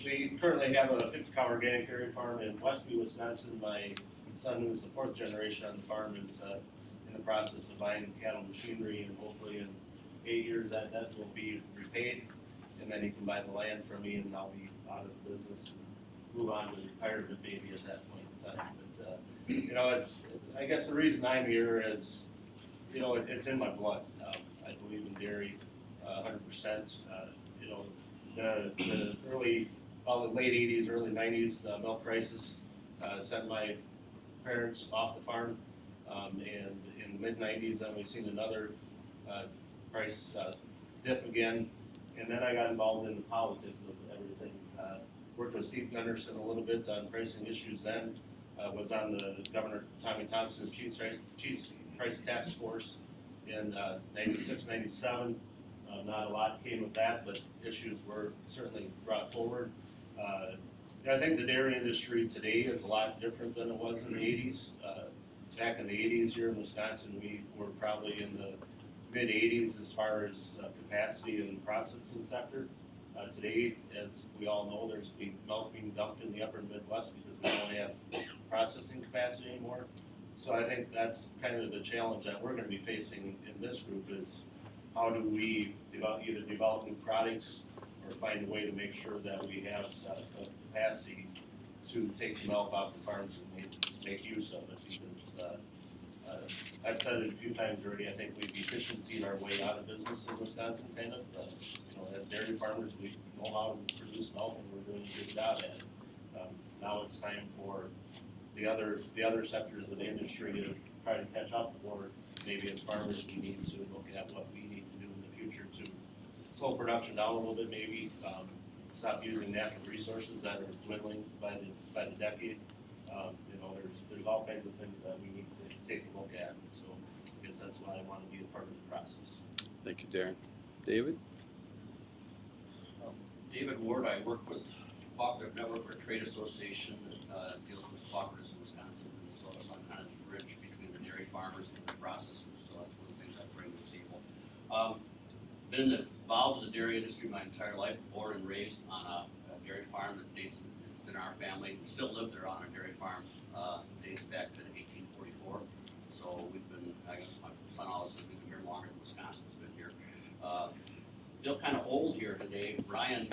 We currently have a 50-cow organic dairy farm in Westby, Wisconsin. My son, who's the 4th generation on the farm, is in the process of buying cattle machinery, and hopefully in 8 years that debt will be repaid, and then he can buy the land from me, and I'll be out of the business and move on to retirement maybe at that point in time. But it's I guess the reason I'm here is, it's in my blood. I believe in dairy 100%. The late 80s, early 90s milk crisis sent my parents off the farm, and in the mid 90s, then we've seen another price dip again, and then I got involved in the politics of everything. Worked with Steve Gunderson a little bit on pricing issues then. Was on the Governor Tommy Thompson's cheese price task force in 96, 97. Not a lot came of that, but issues were certainly brought forward. I think the dairy industry today is a lot different than it was in the 80s. Back in the 80s here in Wisconsin, we were probably in the mid 80s as far as capacity in the processing sector. Today, as we all know, there's milk being dumped in the upper Midwest because we don't have processing capacity anymore. So I think that's kind of the challenge that we're gonna be facing in this group is how do we either develop new products or find a way to make sure that we have the capacity to take the milk off the farms and make use of it, because I've said it a few times already, I think we've efficiencyed our way out of business in Wisconsin, kind of. You know, as dairy farmers, we know how to produce milk and we're doing a good job at it. Now it's time for the other sectors of the industry to try to catch up, or maybe as farmers, we need to look at what we need to do in the future to slow production down a little bit, maybe, stop using natural resources that are dwindling by the decade. You know, there's all kinds of things that we need to take a look at. So I guess that's why I want to be a part of the process. Thank you, Darren. David? David Ward, I work with Cooperative Network, or trade association that deals with cooperatives in Wisconsin, and so I'm kind of the bridge between the dairy farmers and the processors, so that's one of the things I bring to the table. Been involved in the dairy industry my entire life, born and raised on a dairy farm that dates in our family. We still live there on a dairy farm, dates back to 1844. So we've been, I guess my son always says we've been here longer than Wisconsin's been here. Feel kind of old here today. Brian,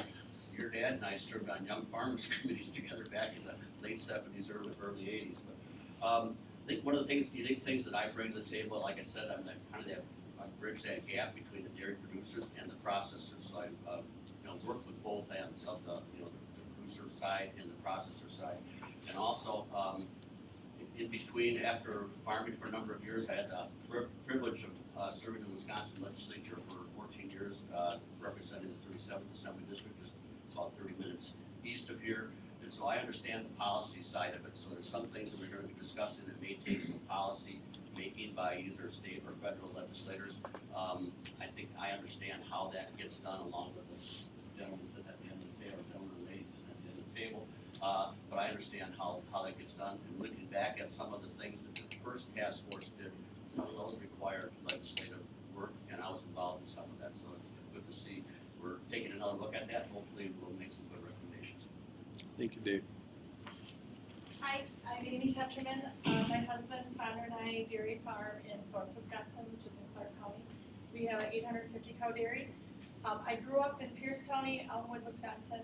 your dad and I served on young farmers committees together back in the late 70s, early 80s. But I think one of the unique things that I bring to the table, like I said, I'm I bridge that gap between the dairy producers and the processors. So I work with both ends of the producer side and the processor side, and also in between, after farming for a number of years, I had the privilege of serving in the Wisconsin legislature for 14 years, representing the 37th Assembly District, just about 30 minutes east of here. And so I understand the policy side of it. So there's some things that we're going to be discussing that may take some policy making by either state or federal legislators. I think I understand how that gets done, along with the gentleman sitting at the end of the table, or gentleman and lady sitting at the end of the table. But I understand how that gets done. And looking back at some of the things that the first task force did, some of those required legislative work, and I was involved in some of that. So it's good to see we're taking another look at that. Hopefully we'll make some good recommendations. Thank you, Dave. Hi, I'm Amy Petterman. My husband, Sandra, and I dairy farm in Thorpe, Wisconsin, which is in Clark County. We have an 850 cow dairy. I grew up in Pierce County, Elmwood, Wisconsin,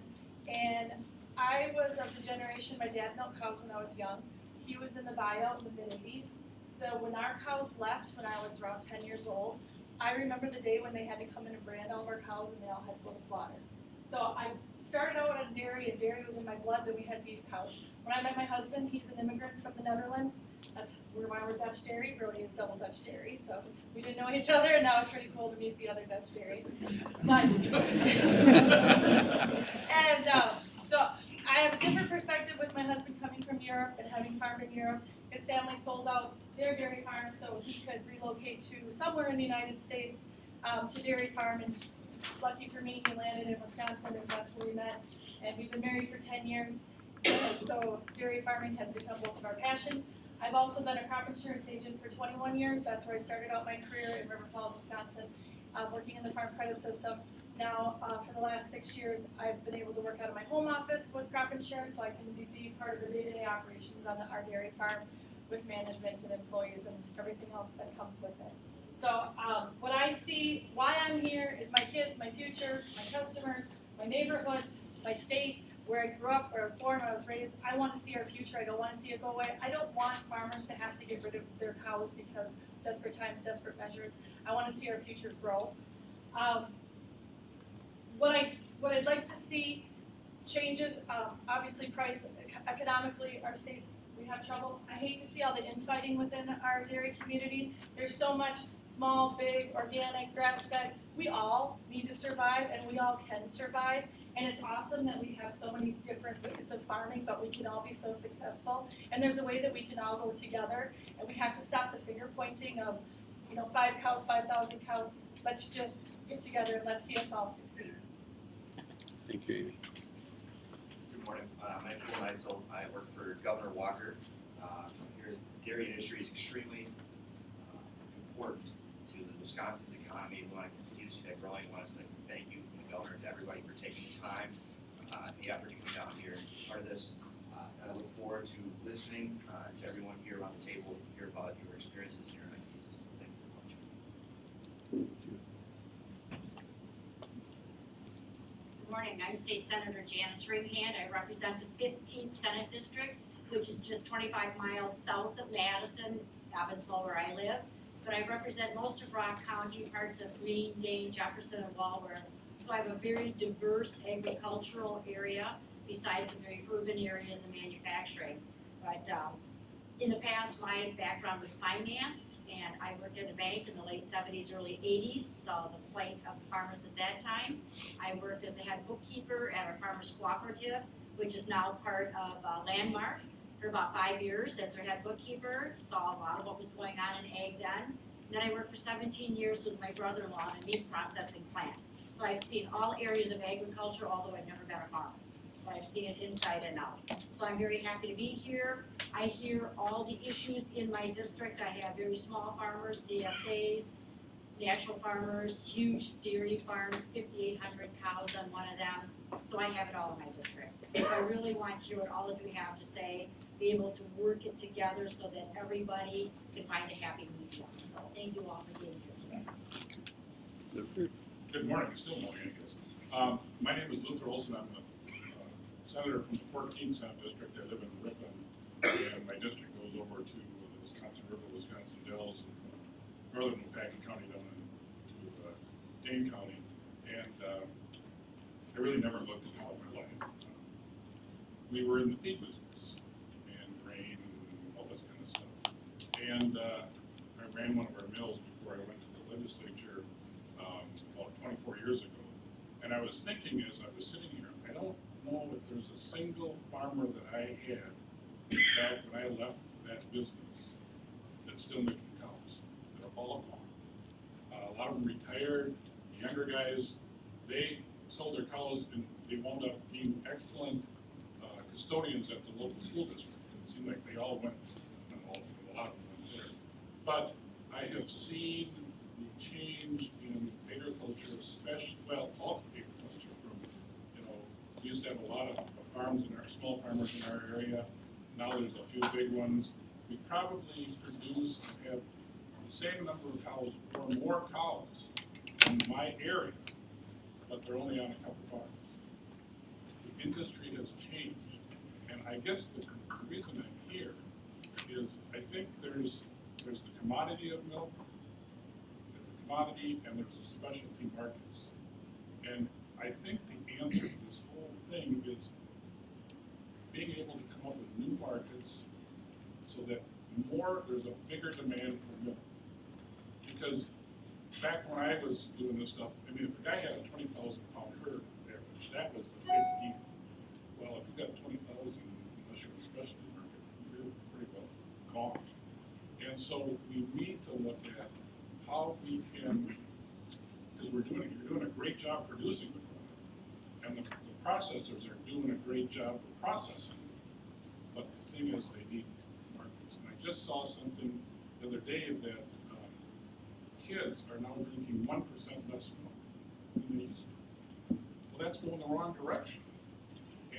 and I was of the generation, my dad milked cows when I was young. He was in the buyout in the mid-80s. So when our cows left, when I was around 10 years old, I remember the day when they had to come in and brand all of our cows and they all had to go to slaughter. So I started out on dairy, and dairy was in my blood. Then we had beef cows. When I met my husband, he's an immigrant from the Netherlands. That's where we're Dutch dairy. Brody is double Dutch dairy. So we didn't know each other, and now it's pretty cool to meet the other Dutch dairy. But and so I have a different perspective with my husband coming from Europe and having farmed in Europe. His family sold out their dairy farm so he could relocate to somewhere in the United States to dairy farm. And lucky for me, he landed in Wisconsin, and that's where we met. And we've been married for 10 years. And so dairy farming has become both of our passion. I've also been a crop insurance agent for 21 years. That's where I started out my career in River Falls, Wisconsin, working in the farm credit system. Now, for the last 6 years, I've been able to work out of my home office with crop insurance, so I can be part of the day-to-day operations on our dairy farm with management and employees and everything else that comes with it. So what I see, why I'm here, is my kids, my future, my customers, my neighborhood, my state, where I grew up, where I was born, where I was raised. I want to see our future. I don't want to see it go away. I don't want farmers to have to get rid of their cows because desperate times, desperate measures. I want to see our future grow. What I'd like to see changes, obviously price, economically, our states, we have trouble. I hate to see all the infighting within our dairy community. There's so much small, big, organic, grass-fed. We all need to survive, and we all can survive. And it's awesome that we have so many different ways of farming, but we can all be so successful. And there's a way that we can all go together, and we have to stop the finger pointing of, 5 cows, 5,000 cows. Let's just get together and let's see us all succeed. Thank you, Amy. Good morning. My name's Will Neitzel. I work for Governor Walker. Here, the dairy industry is extremely important to Wisconsin's economy. We want to continue to see that growing. I want to say thank you Governor, to everybody for taking the time, the effort to come down here and be part of this. I look forward to listening to everyone here around the table, hear about your experiences and your ideas. Thank you very much. Good morning, I'm State Senator Janice Ringhand. I represent the 15th Senate District, which is just 25 miles south of Madison, Evansville, where I live. But I represent most of Rock County, parts of Greene, Dane, Jefferson, and Walworth. So I have a very diverse agricultural area, besides some very urban areas and manufacturing. But in the past, my background was finance, and I worked at a bank in the late 70s, early 80s, saw the plight of the farmers at that time. I worked as a head bookkeeper at our farmers cooperative, which is now part of Landmark, for about 5 years as their head bookkeeper, saw a lot of what was going on in ag then. And then I worked for 17 years with my brother-in-law in a meat processing plant. So I've seen all areas of agriculture, although I've never been a farmer. But I've seen it inside and out. So I'm very happy to be here. I hear all the issues in my district. I have very small farmers, CSAs, natural farmers, huge dairy farms, 5,800 cows on one of them. So I have it all in my district. I really want to hear what all of you have to say, be able to work it together so that everybody can find a happy medium. So thank you all for being here today. Good morning, still morning, I guess. My name is Luther Olson. I'm a senator from the 14th Senate District. I live in Ripon, and my district goes over to the Wisconsin River, Wisconsin Dells, and from northern Milwaukee County down to Dane County. And I really never looked at how in my life. We were in the feed business, and grain and all this kind of stuff. And I ran one of our mills before I went to the legislature about 24 years ago. And I was thinking as I was sitting here, I don't know if there's a single farmer that I had back when I left that business that's still making cows. They're all gone. A lot of them retired. The younger guys, they sold their cows and they wound up being excellent custodians at the local school district. It seemed like they all went, a lot of them went there. But I have seen the change in agriculture, especially, well, all agriculture from, we used to have a lot of farms and our small farmers in our area. Now there's a few big ones. We probably produce and have the same number of cows or more cows in my area, but they're only on a couple farms. The industry has changed, and I guess the reason I'm here is I think there's the commodity of milk, commodity, and there's the specialty markets. And I think the answer to this whole thing is being able to come up with new markets so that there's a bigger demand for milk. Because back when I was doing this stuff, I mean, if a guy had a 20,000 pound herd average, that was a big deal. Well, if you got 20,000, unless you're in a specialty market, you're pretty well gone. And so we need to look at how we can, because you're doing a great job producing the product, and the processors are doing a great job of processing it. But the thing is, they need markets. And I just saw something the other day that kids are now drinking 1% less milk than they used to. Well, that's going the wrong direction.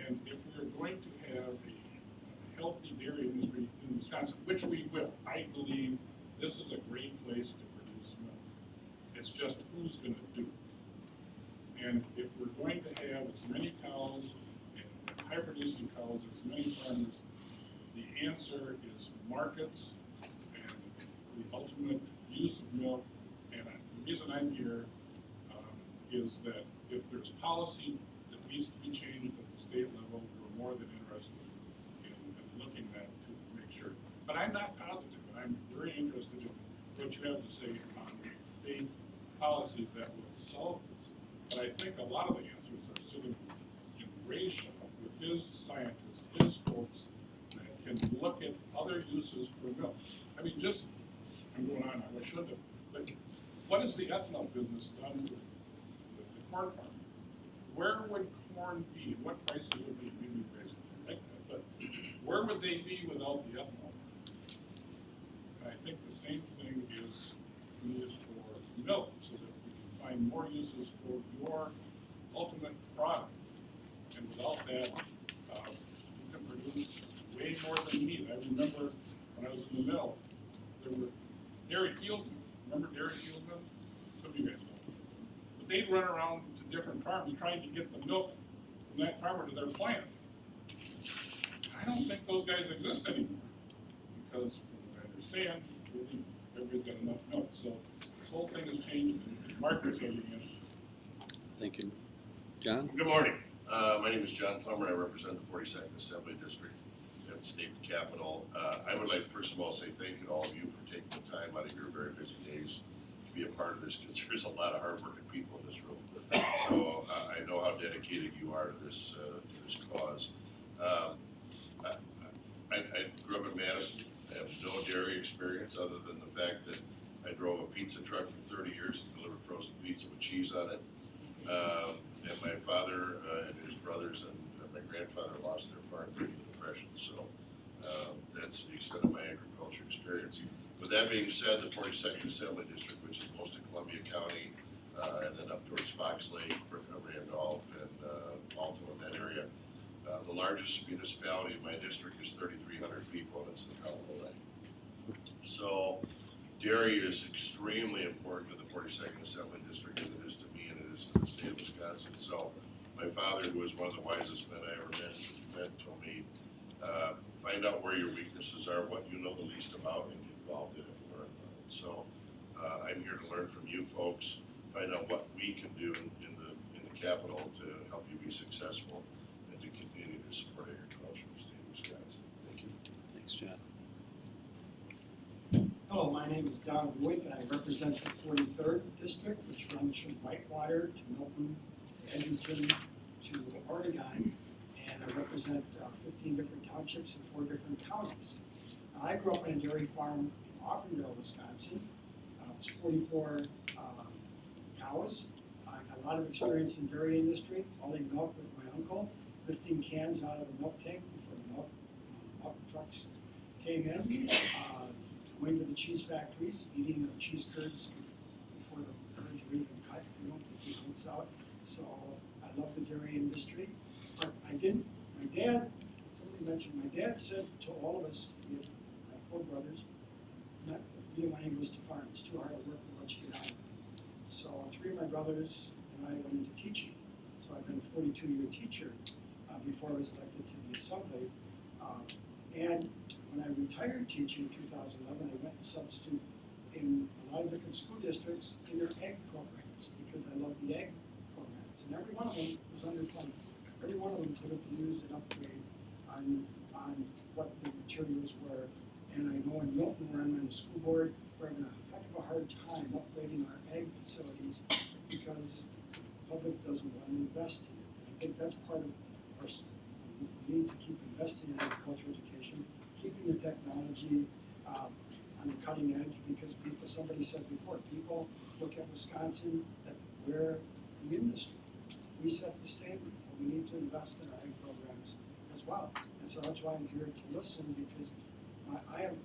And if we're going to have a healthy dairy industry in Wisconsin, which we will, I believe this is a great place to produce milk. It's just who's going to do it. And if we're going to have as many cows and high-producing cows, as many farmers, the answer is markets and the ultimate use of milk. And the reason I'm here is that if there's policy that needs to be changed at the state level, we're more than interested in looking at to make sure. But I'm not positive, and I'm very interested in what you have to say on state policy that will solve this. But I think a lot of the answers are sitting in Rayshaw with his scientists, his folks that can look at other uses for milk. I mean, I'm going on, I should have, but what is the ethanol business done with the corn farming? Where would corn be? What prices would be? Maybe prices like that, but where would they be without the ethanol? And I think the same thing is needed for milk, so that we can find more uses for your ultimate product. And without that, we can produce way more than meat. I remember when I was in the mill, there were dairy fieldmen. Remember dairy fieldmen? Some of you guys know. But they'd run around to different farms trying to get the milk from that farmer to their plant. I don't think those guys exist anymore because, from what I understand, everybody's got enough milk. So this whole thing has changed, and markets are beginning. Thank you. John? Good morning. My name is John Plummer. I represent the 42nd Assembly District at the state capitol. I would like to first of all say thank you to all of you for taking the time out of your very busy days to be a part of this, because there's a lot of hardworking people in this room. So I know how dedicated you are to this cause. I grew up in Madison. I have no dairy experience other than the fact that I drove a pizza truck for 30 years and delivered frozen pizza with cheese on it. And my father and his brothers and my grandfather lost their farm during the Depression. So that's the extent of my agriculture experience. With that being said, the 42nd Assembly District, which is most of Columbia County, and then up towards Fox Lake, Randolph, and Alto in that area, the largest municipality in my district is 3,300 people, and it's the town of Oleg. So dairy is extremely important to the 42nd Assembly District, as it is to me and it is to the state of Wisconsin. So my father, who was one of the wisest men I ever met told me, find out where your weaknesses are, what you know the least about, and get involved in it and learn about it. So I'm here to learn from you folks, find out what we can do in the Capitol to help you be successful and to continue to support agriculture in the state of Wisconsin. Thank you. Thanks, John. Hello, my name is Don Voigt, and I represent the 43rd District, which runs from Whitewater to Milton, Edgerton to Oregon, and I represent 15 different townships and 4 different counties. I grew up on a dairy farm in Auburndale, Wisconsin. It was 44 cows. I got a lot of experience in dairy industry, hauling milk with my uncle, lifting cans out of the milk tank before the milk trucks came in. Going to the cheese factories, eating the cheese curds before the curds were even cut, to keep the oats out. So I love the dairy industry. But I didn't, my dad, somebody mentioned, my dad said to all of us, we had 4 brothers, we didn't want any of us to farm. It's too hard to work, we'll let you get out. So 3 of my brothers and I went into teaching. So I've been a 42-year teacher before I was elected to the assembly. And when I retired teaching in 2011, I went and substitute in a lot of different school districts in their ag programs because I love the ag programs. And every one of them was underfunded. Every one of them could have used an upgrade on what the materials were. And I know in Milton, where I'm on the school board, we're having a heck of a hard time upgrading our ag facilities because the public doesn't want to invest in it. And I think that's part of our need to keep investing in agricultural education, keeping the technology on the cutting edge, because somebody said before, people look at Wisconsin, at where the industry. We set the standard, and we need to invest in our ag programs as well. And so that's why I'm here to listen, because I have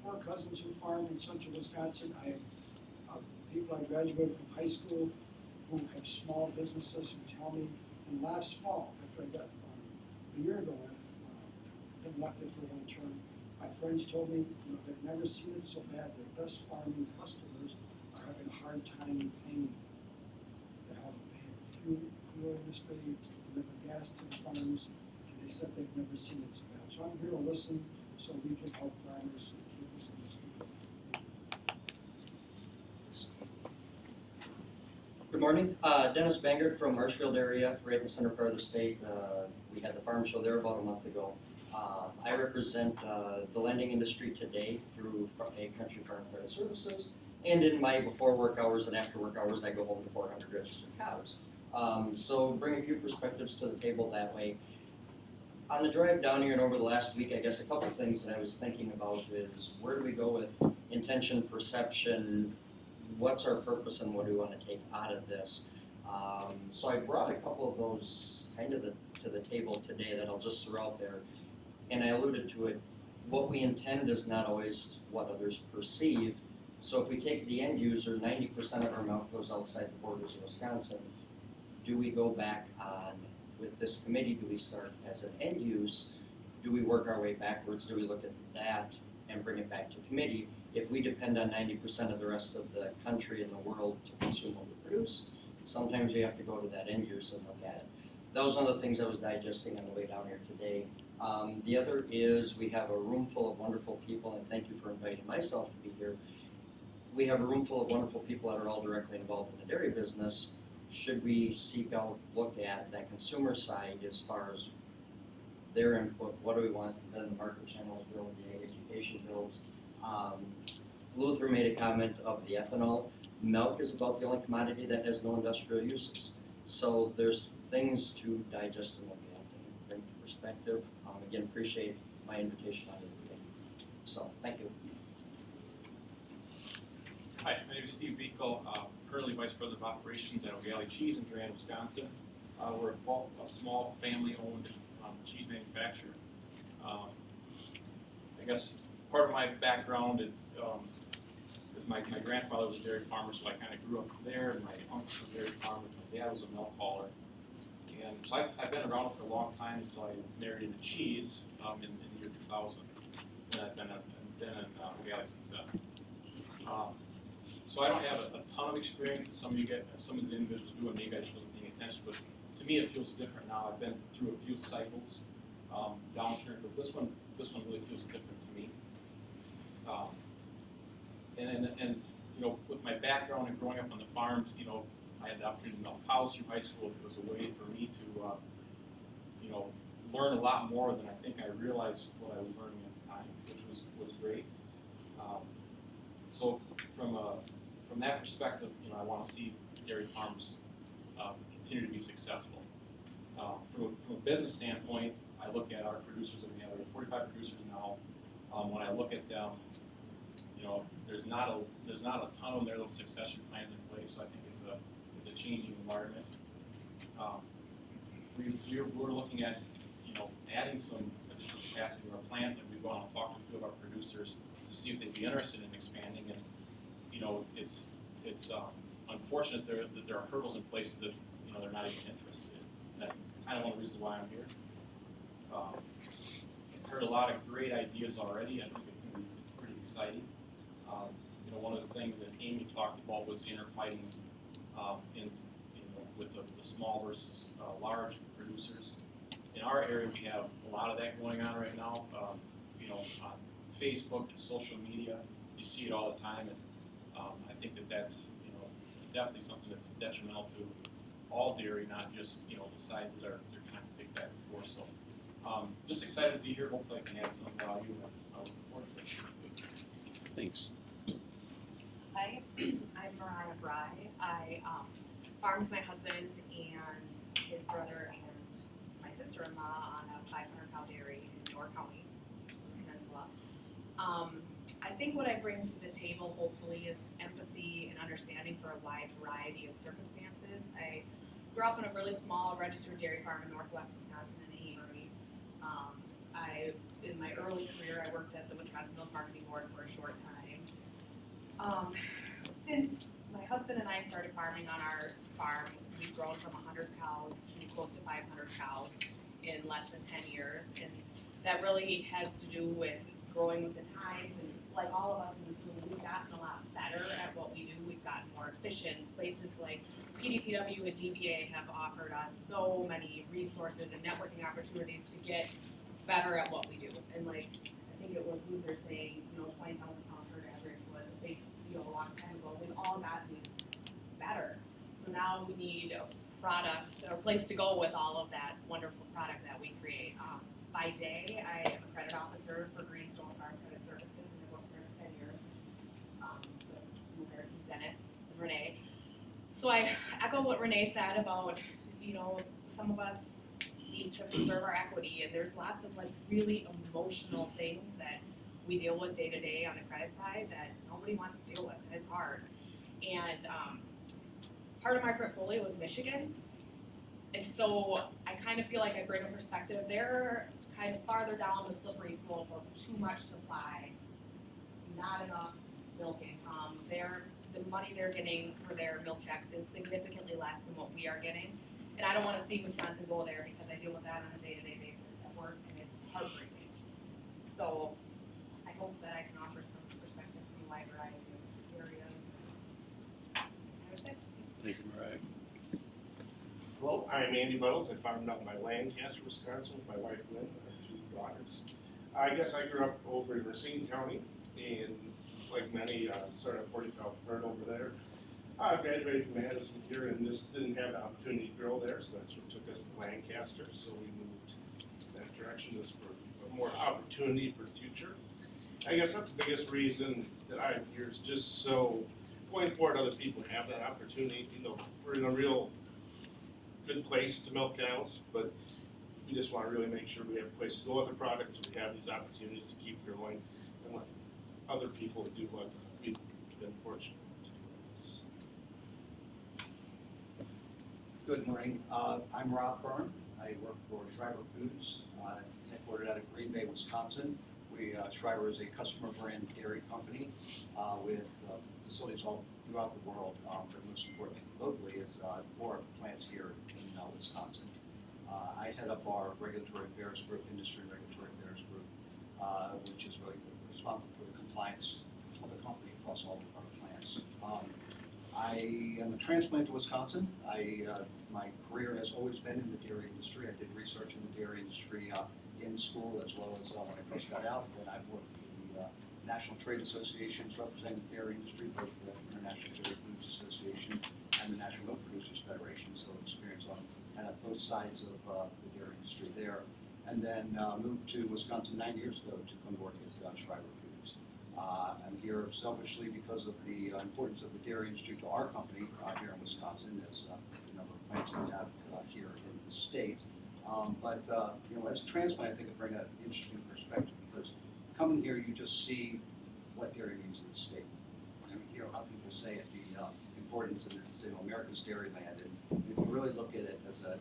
4 cousins who farm in central Wisconsin. I have people I graduated from high school who have small businesses who tell me, and last fall, after I got a year ago, been elected for 1 term, my friends told me, they've never seen it so bad. Their best farming customers are having a hard time paying the help. They have fuel industry, deliver gas to the farms, and they said they've never seen it so bad. So I'm here to listen so we can help farmers keep this industry going. Good morning, Dennis Bangert from Marshfield area, right in the center part of the state. We had the farm show there about a month ago. I represent the lending industry today through Ag Country Farm Credit Services, and in my before work hours and after work hours, I go home to 400 registered cows. So bring a few perspectives to the table that way. On the drive down here and over the last week, I guess a couple of things that I was thinking about is where do we go with intention, perception, what's our purpose, and what do we want to take out of this? So I brought a couple of those kind of to the table today that I'll just throw out there. And I alluded to it, what we intend is not always what others perceive. So if we take the end user, 90% of our milk goes outside the borders of Wisconsin. do we go back on, with this committee, do we start as an end use? Do we work our way backwards? Do we look at that and bring it back to committee? If we depend on 90% of the rest of the country and the world to consume what we produce, sometimes we have to go to that end use and look at it. That was one of the things I was digesting on the way down here today. The other is we have a room full of wonderful people, and thank you for inviting myself to be here. We have a room full of wonderful people that are all directly involved in the dairy business. Should we seek out, look at that consumer side as far as their input? What do we want? Then the market channels build, the education builds. Luther made a comment of the ethanol. Milk is about the only commodity that has no industrial uses. So there's things to digest and look at and bring to perspective. Again, appreciate my invitation on the meeting. So, thank you. Hi, my name is Steve Beacle, currently Vice President of Operations at O'Galley Cheese in Durant, Wisconsin. We're a small family-owned cheese manufacturer. I guess part of my background is my grandfather was a dairy farmer, so I kind of grew up there, and my uncle was a dairy farmer, my dad was a milk hauler. And so I've been around for a long time until I married into cheese in the year 2000. And I've been in O'Galley since then. So I don't have a ton of experience that some of the individuals do, and maybe I just wasn't paying attention, but to me it feels different now. I've been through a few cycles, downturn, but this one really feels different to me. And you know, with my background and growing up on the farm, you know, I had the opportunity to milk cows through high school. It was a way for me to, you know, learn a lot more than I think I realized what I was learning at the time, which was great. So from that perspective, you know, I want to see dairy farms continue to be successful. From a business standpoint, I look at our producers that we have. We have 45 producers now. When I look at them, you know, there's not a ton of their little succession plans in place. So I think it's a changing environment. We're looking at, you know, adding some additional capacity to our plant, and we've gone and talked to a few of our producers to see if they'd be interested in expanding. And you know, it's unfortunate that there are hurdles in place that, you know, they're not even interested in. And that's kind of one of the reasons why I'm here. I've heard a lot of great ideas already. I think it's pretty exciting. You know, one of the things that Amy talked about was inner fighting with the small versus large producers. In our area, we have a lot of that going on right now. You know, on Facebook, social media, you see it all the time, and I think that's, you know, definitely something that's detrimental to all dairy, not just, you know, the sides that they're trying to pick back and forth. So, just excited to be here. Hopefully, I can add some value. I look forward to it. Thanks. Hi, I'm Mariah Bry. I farm with my husband and his brother and my sister-in-law on a 500-cow dairy in York County, Peninsula. I think what I bring to the table, hopefully, is empathy and understanding for a wide variety of circumstances. I grew up on a really small registered dairy farm in northwest Wisconsin in Amory. In my early career, I worked at the Wisconsin Milk Marketing Board for a short time. Since my husband and I started farming on our farm, we've grown from 100 cows to close to 500 cows in less than 10 years. And that really has to do with growing with the times. And like all of us in this room, we've gotten a lot better at what we do. We've gotten more efficient. Places like PDPW and DBA have offered us so many resources and networking opportunities to get better at what we do. And like, I think it was Luther saying, you know, 20,000 pound herd average was a big deal a long time ago. We've all gotten better. So now we need a product or a place to go with all of that wonderful product that we create. By day, I am a credit officer for Greenstone Farm Credit Services, and I've worked there for 10 years. With America's Dennis and Renee. So I echo what Renee said about, you know, some of us need to preserve our equity, and there's lots of like really emotional things that we deal with day to day on the credit side that nobody wants to deal with, and it's hard. And part of my portfolio is Michigan, and so I kind of feel like I bring a perspective. They're kind of farther down the slippery slope of too much supply, not enough milk income. The money they're getting for their milk checks is significantly less than what we are getting. And I don't wanna see Wisconsin go there because I deal with that on a day-to-day basis at work and it's heartbreaking. So I hope that I can offer some perspective from a wide variety of areas. That's it. Thank you, Mariah. Hello, I'm Andy Buttles. I farmed out by Lancaster, Wisconsin with my wife Lynn and our 2 daughters. I guess I grew up over in Racine County, and like many, started at 40,000 herd over there. I graduated from Madison here and just didn't have the opportunity to grow there, so that's what took us to Lancaster. So we moved that direction just for more opportunity for the future. I guess that's the biggest reason that I'm here is just so going forward other people have that opportunity. You know, we're in a real good place to milk cows, but we just want to really make sure we have a place to go with the products, so we have these opportunities to keep growing and let other people do what we've been fortunate to do with this. Good morning. I'm Rob Byrne. I work for Schreiber Foods, headquartered out of Green Bay, Wisconsin. Schreiber is a customer brand dairy company with facilities all throughout the world, but most importantly locally is 4 plants here in Wisconsin. I head up our regulatory affairs group, industry and regulatory affairs group, which is really responsible for the compliance of the company across all of our plants. I am a transplant to Wisconsin. My career has always been in the dairy industry. I did research in the dairy industry in school as well as when I first got out. Then I worked with the National Trade Associations representing the dairy industry, both the International Dairy Foods Association and the National Milk Producers Federation. So experience on kind of both sides of the dairy industry there. And then moved to Wisconsin 9 years ago to come work at Schreiber Foods. I'm here selfishly because of the importance of the dairy industry to our company here in Wisconsin, as the number of plants that we have here in the state. But you know, as a transplant, I think I bring an interesting perspective because coming here, you just see what dairy means in the state. And you hear how people say it, the importance of this, you know, America's dairy land. And if you really look at it as an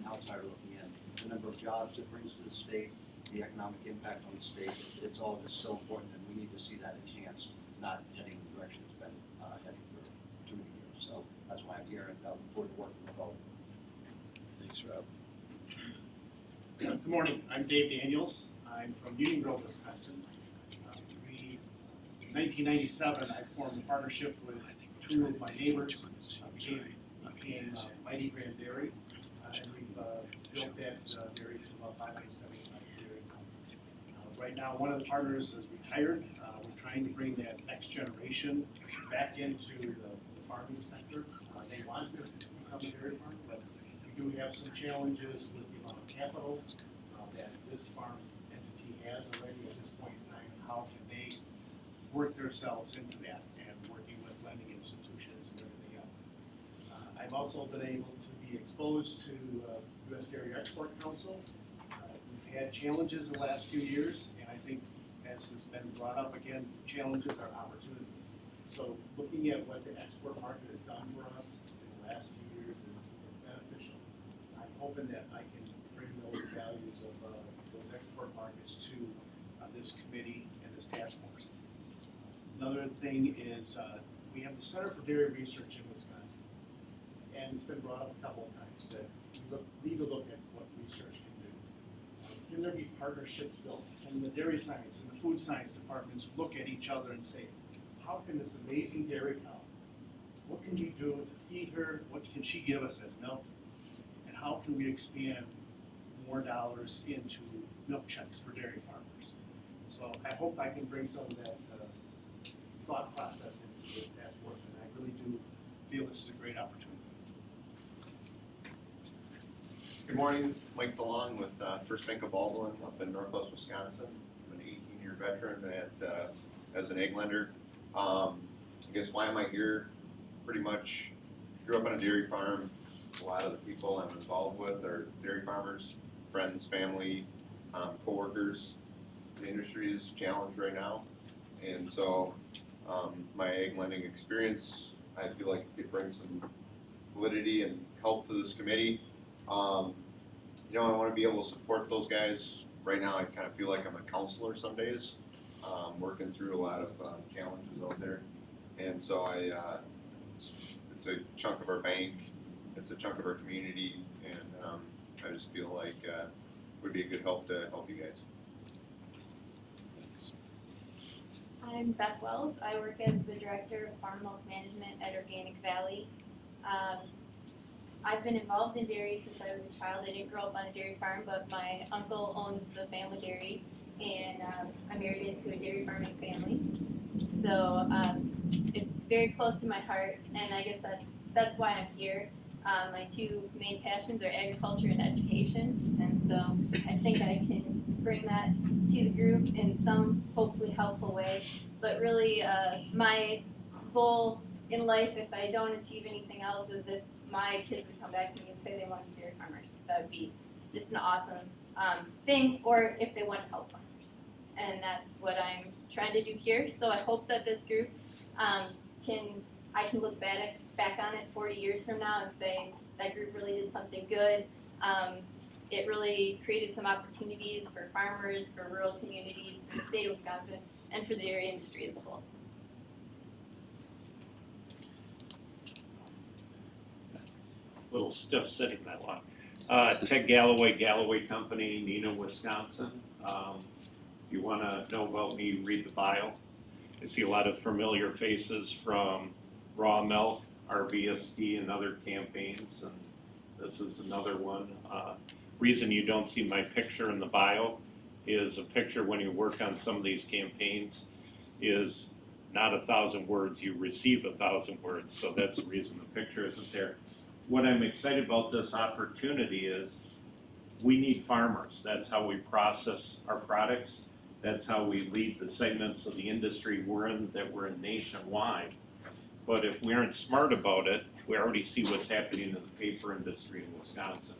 outsider looking in, the number of jobs it brings to the state, the economic impact on the state, it's all just so important, and we need to see that enhanced, not heading in the direction it's been heading for too many years. So that's why I'm here, and I look forward to working with all of you. Thanks, Rob. Good morning, I'm Dave Daniels. I'm from Union Grove, Wisconsin. In 1997, I formed a partnership with 2 of my neighbors, became Mighty Grand Dairy, and we've built that dairy to about 575 dairy cows. Right now, one of the partners is retired. We're trying to bring that next generation back into the farming sector. They want to become a dairy farm, but we do have some challenges with the amount of capital that this farm entity has already at this point in time, and how can they work themselves into that and working with lending institutions and everything else. I've also been able to be exposed to U.S. Dairy Export Council. We've had challenges the last few years, and I think as has been brought up again, challenges are opportunities. So looking at what the export market has done for us in the last few years is beneficial. I'm hoping that I can bring those values of those export markets to this committee and this task force. Another thing is we have the Center for Dairy Research in Wisconsin, and it's been brought up a couple of times that we need to look at what research can do. Can there be partnerships built? Can the dairy science and the food science departments look at each other and say, how can this amazing dairy cow, what can we do to feed her? What can she give us as milk? And how can we expand more dollars into milk checks for dairy farmers? So I hope I can bring some of that thought process into this task force, and I really do feel this is a great opportunity. Good morning, Mike DeLong with First Bank of Baldwin up in Northwest Wisconsin. I'm an 18-year veteran as an egg lender. I guess why am I here? Pretty much grew up on a dairy farm. A lot of the people I'm involved with are dairy farmers, friends, family, co-workers. The industry is challenged right now, and so my egg lending experience, I feel like it could bring some validity and help to this committee. You know, I want to be able to support those guys. Right now, I kind of feel like I'm a counselor some days, working through a lot of challenges out there. And so it's a chunk of our bank, it's a chunk of our community, and I just feel like it would be a good help to help you guys. I'm Beth Wells. I work as the Director of Farm Milk Management at Organic Valley. I've been involved in dairy since I was a child. I didn't grow up on a dairy farm, but my uncle owns the family dairy, and I married into a dairy farming family. So it's very close to my heart, and I guess that's why I'm here. My two main passions are agriculture and education, and so I think I can bring that to the group in some hopefully helpful way. But really, my goal in life, if I don't achieve anything else, is if my kids would come back to me and say they want to be dairy farmers. That would be just an awesome thing, or if they want to help farmers. And that's what I'm trying to do here. So I hope that this group I can look back on it 40 years from now and say that group really did something good. It really created some opportunities for farmers, for rural communities, for the state of Wisconsin, and for the dairy industry as a whole. Little stiff sitting that long. Ted Galloway, Galloway Company, Neenah, Wisconsin. If you want to know about me, read the bio. I see a lot of familiar faces from Raw Milk, RBSD, and other campaigns, and this is another one. Reason you don't see my picture in the bio is a picture when you work on some of these campaigns is not 1,000 words, you receive 1,000 words, so that's the reason the picture isn't there. What I'm excited about this opportunity is we need farmers. That's how we process our products. That's how we lead the segments of the industry we're in, that we're in nationwide. But if we aren't smart about it, we already see what's happening in the paper industry in Wisconsin.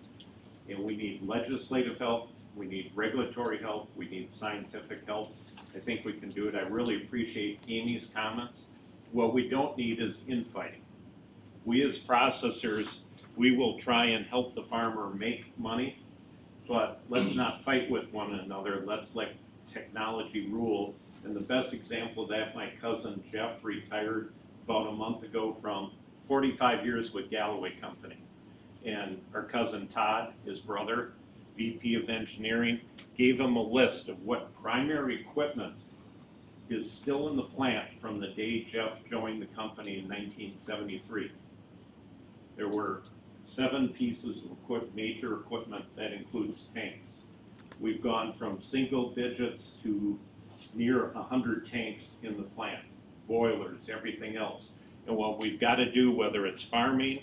And we need legislative help, we need regulatory help, we need scientific help. I think we can do it. I really appreciate Amy's comments. What we don't need is infighting. We as processors, we will try and help the farmer make money, but let's not fight with one another. Let's let technology rule. And the best example of that, my cousin Jeff retired about a month ago from 45 years with Galloway Company. And our cousin Todd, his brother, VP of Engineering, gave him a list of what primary equipment is still in the plant from the day Jeff joined the company in 1973. There were 7 pieces of major equipment that includes tanks. We've gone from single digits to near 100 tanks in the plant, boilers, everything else. And what we've got to do, whether it's farming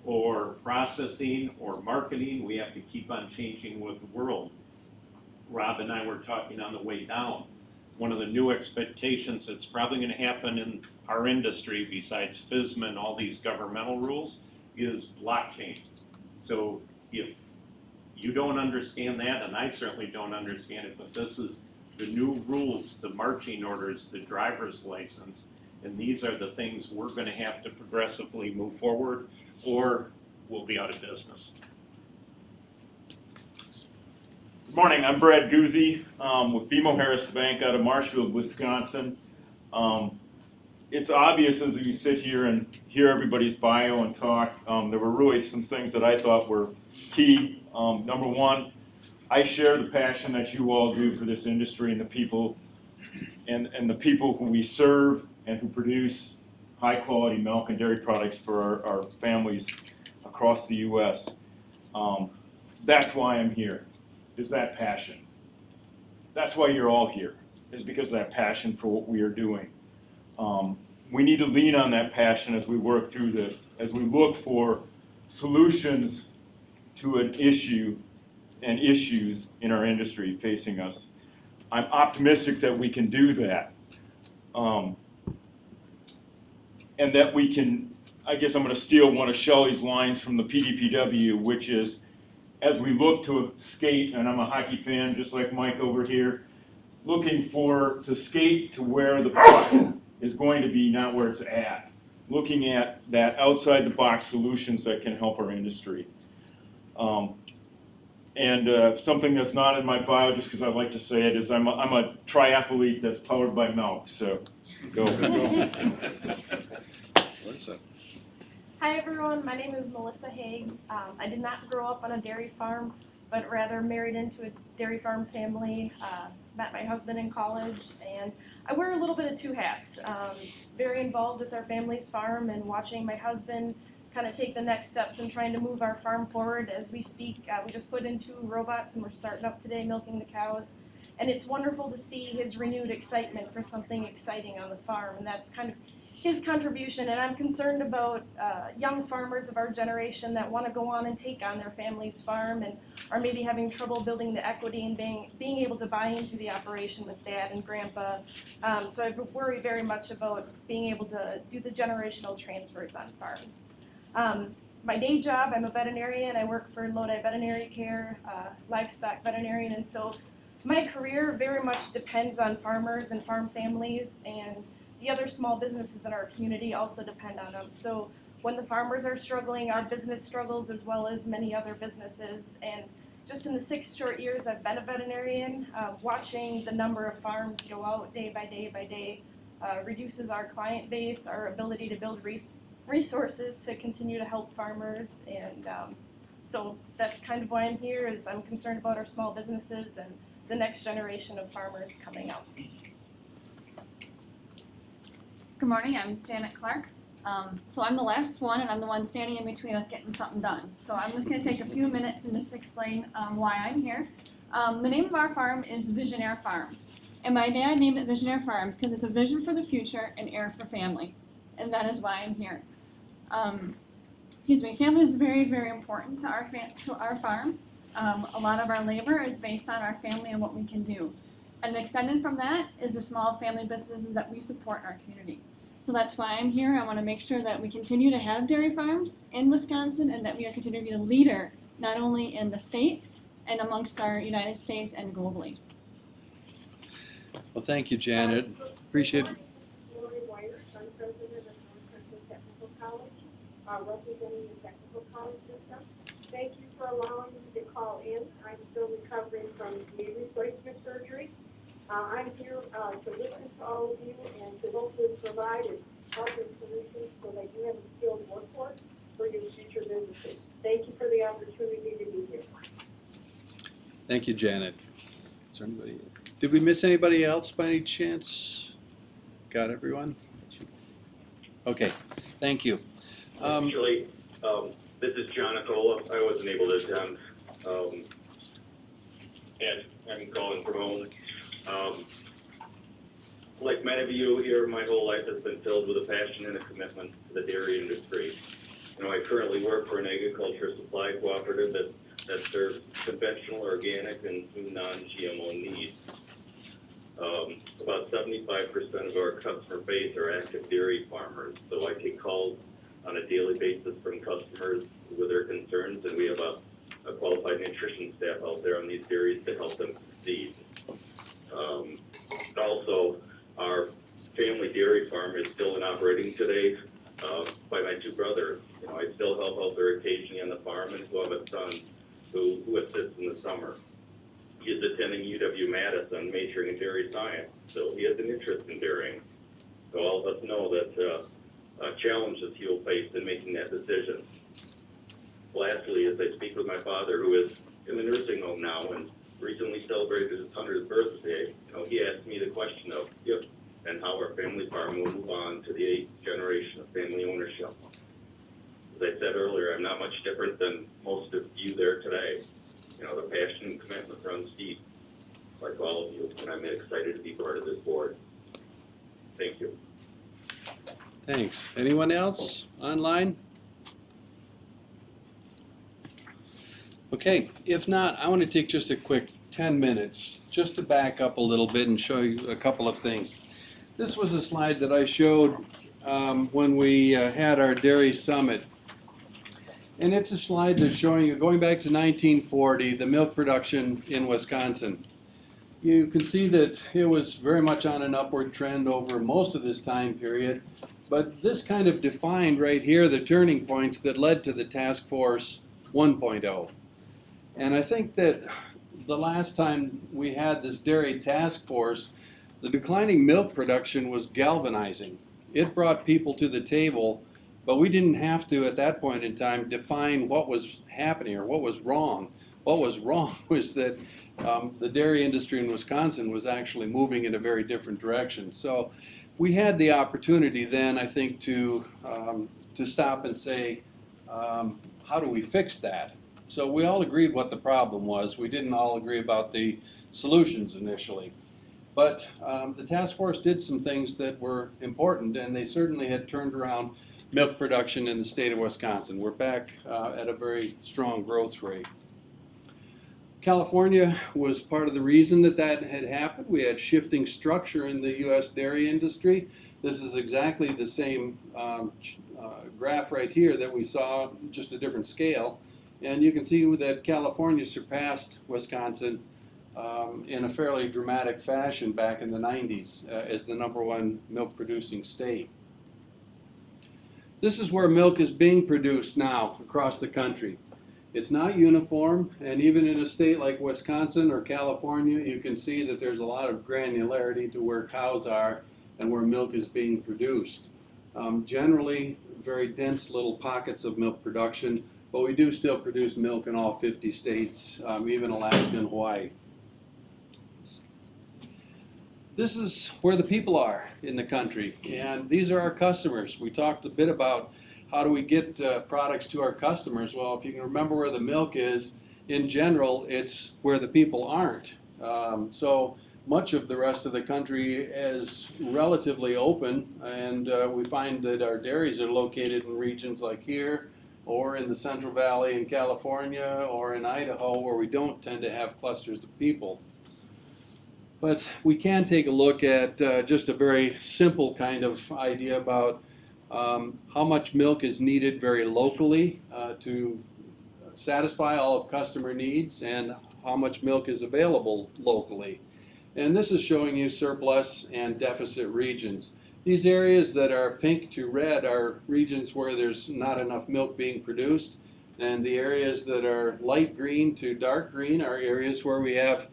or processing or marketing, we have to keep on changing with the world. Rob and I were talking on the way down. One of the new expectations that's probably going to happen in our industry, besides FSMA and all these governmental rules, is blockchain. So if you don't understand that, and I certainly don't understand it, but this is the new rules, the marching orders, the driver's license, and these are the things we're going to have to progressively move forward, or we'll be out of business. Good morning, I'm Brad Guzzi with BMO Harris Bank out of Marshfield, Wisconsin. It's obvious as we sit here and hear everybody's bio and talk, there were really some things that I thought were key. Number one, I share the passion that you all do for this industry and the people and the people who we serve and who produce high quality milk and dairy products for our families across the U.S. That's why I'm here, is that passion. That's why you're all here, is because of that passion for what we are doing. We need to lean on that passion as we work through this, as we look for solutions to an issue and issues in our industry facing us. I'm optimistic that we can do that. And that we can, I guess I'm going to steal one of Shelley's lines from the PDPW, which is, as we look to skate, and I'm a hockey fan just like Mike over here, looking to skate to where the puck is going to be, not where it's at. Looking at that outside the box solutions that can help our industry. Something that's not in my bio, just because I like to say it, is I'm a triathlete that's powered by milk. So go. Hi everyone, my name is Melissa Haig. I did not grow up on a dairy farm, but rather married into a dairy farm family, met my husband in college, and I wear a little bit of two hats. Very involved with our family's farm and watching my husband kind of take the next steps in trying to move our farm forward as we speak. We just put in 2 robots and we're starting up today milking the cows. And it's wonderful to see his renewed excitement for something exciting on the farm, and that's kind of his contribution. And I'm concerned about young farmers of our generation that want to go on and take on their family's farm and are maybe having trouble building the equity and being able to buy into the operation with dad and grandpa. So I worry very much about being able to do the generational transfers on farms. My day job, I'm a veterinarian. I work for Lodi Veterinary Care, livestock veterinarian, and so my career very much depends on farmers and farm families, and the other small businesses in our community also depend on them. So when the farmers are struggling, our business struggles as well as many other businesses. And just in the 6 short years I've been a veterinarian, watching the number of farms go out day by day by day reduces our client base, our ability to build resources to continue to help farmers. And so that's kind of why I'm here, is I'm concerned about our small businesses and the next generation of farmers coming up. Good morning, I'm Janet Clark. So I'm the last one, and I'm the one standing in between us getting something done. So I'm just going to take a few minutes and just explain why I'm here. The name of our farm is Visionaire Farms. And my dad named it Visionaire Farms because it's a vision for the future and air for family. And that is why I'm here. Family is very, very important to our farm. A lot of our labor is based on our family and what we can do. And extended from that is the small family businesses that we support in our community. So that's why I'm here. I want to make sure that we continue to have dairy farms in Wisconsin and that we are continuing to be a leader, not only in the state and amongst our United States and globally. Well, thank you, Janet. Appreciate it. Lori Wires, I'm president of North Central Technical College, representing the technical college system. Thank you for allowing me to call in. I'm still recovering from knee replacement surgery. I'm here to listen to all of you and to hopefully provide helpful solutions so that you have a skilled workforce for your future businesses. Thank you for the opportunity to be here. Thank you, Janet. Is there anybody? Did we miss anybody else by any chance? Got everyone? Okay, thank you. Actually, this is John Acola. I wasn't able to attend, and I'm calling from home. Like many of you here, my whole life has been filled with a passion and a commitment to the dairy industry. You know, I currently work for an agriculture supply cooperative that serves conventional, organic, and non-GMO needs. About 75% of our customer base are active dairy farmers, so I take calls on a daily basis from customers with their concerns, and we have a qualified nutrition staff out there on these dairies to help them succeed. Also, our family dairy farm is still in operating today by my 2 brothers. You know, I still help out there occasionally on the farm, and who have a son who assists in the summer. He is attending UW-Madison, majoring in dairy science, so he has an interest in dairying. So all of us know that challenges he will face in making that decision. Lastly, as I speak with my father, who is in the nursing home now and recently celebrated his 100th birthday, you know, he asked me the question of if and how our family farm will move on to the 8th generation of family ownership. As I said earlier, I'm not much different than most of you there today. You know, the passion and commitment runs deep, like all of you, and I'm excited to be part of this board. Thank you. Thanks. Anyone else online? Okay, if not, I want to take just a quick 10 minutes just to back up a little bit and show you a couple of things. This was a slide that I showed when we had our dairy summit. And it's a slide that's showing you, going back to 1940, the milk production in Wisconsin. You can see that it was very much on an upward trend over most of this time period, but this kind of defined right here the turning points that led to the Task Force 1.0. And I think that the last time we had this dairy task force, the declining milk production was galvanizing. It brought people to the table But we didn't have to, at that point in time, define what was happening or what was wrong. What was wrong was that the dairy industry in Wisconsin was actually moving in a very different direction. So we had the opportunity then, I think, to stop and say, how do we fix that? So we all agreed what the problem was. We didn't all agree about the solutions initially. But the task force did some things that were important, and they certainly had turned around milk production in the state of Wisconsin. We're back at a very strong growth rate. California was part of the reason that that had happened. We had shifting structure in the U.S. dairy industry. This is exactly the same graph right here that we saw, just a different scale. And you can see that California surpassed Wisconsin in a fairly dramatic fashion back in the 90s as the #1 milk producing state. This is where milk is being produced now across the country. It's not uniform, and even in a state like Wisconsin or California, you can see that there's a lot of granularity to where cows are and where milk is being produced. Generally, very dense little pockets of milk production, but we do still produce milk in all 50 states, even Alaska and Hawaii. This is where the people are in the country, and these are our customers. We talked a bit about how do we get products to our customers. Well, if you can remember where the milk is, in general, it's where the people aren't. So much of the rest of the country is relatively open, and we find that our dairies are located in regions like here, or in the Central Valley in California, or in Idaho, where we don't tend to have clusters of people. But we can take a look at just a very simple kind of idea about how much milk is needed very locally to satisfy all of customer needs, and how much milk is available locally. And this is showing you surplus and deficit regions. These areas that are pink to red are regions where there's not enough milk being produced, and the areas that are light green to dark green are areas where we have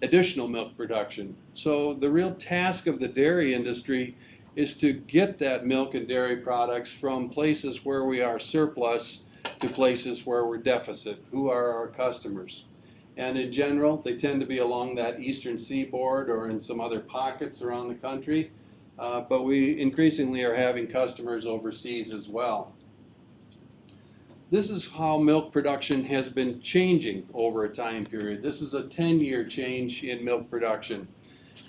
additional milk production. So the real task of the dairy industry is to get that milk and dairy products from places where we are surplus to places where we're deficit. Who are our customers? And in general, they tend to be along that eastern seaboard or in some other pockets around the country. But we increasingly are having customers overseas as well. This is how milk production has been changing over a time period. This is a 10-year change in milk production.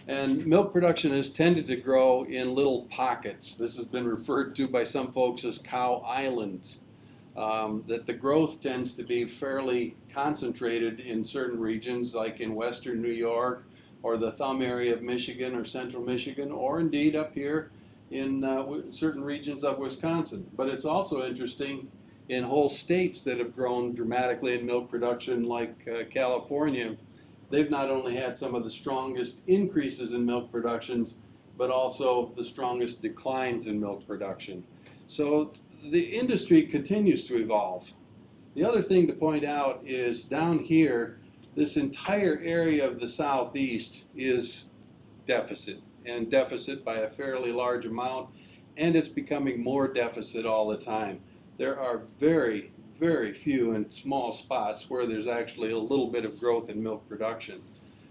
And milk production has tended to grow in little pockets. This has been referred to by some folks as cow islands. That the growth tends to be fairly concentrated in certain regions, like in western New York, or the thumb area of Michigan or central Michigan, or indeed up here in certain regions of Wisconsin. But it's also interesting in whole states that have grown dramatically in milk production, like California. They've not only had some of the strongest increases in milk productions, but also the strongest declines in milk production. So the industry continues to evolve. The other thing to point out is down here, this entire area of the southeast is deficit, and deficit by a fairly large amount, and it's becoming more deficit all the time. There are very, very few and small spots where there's actually a little bit of growth in milk production.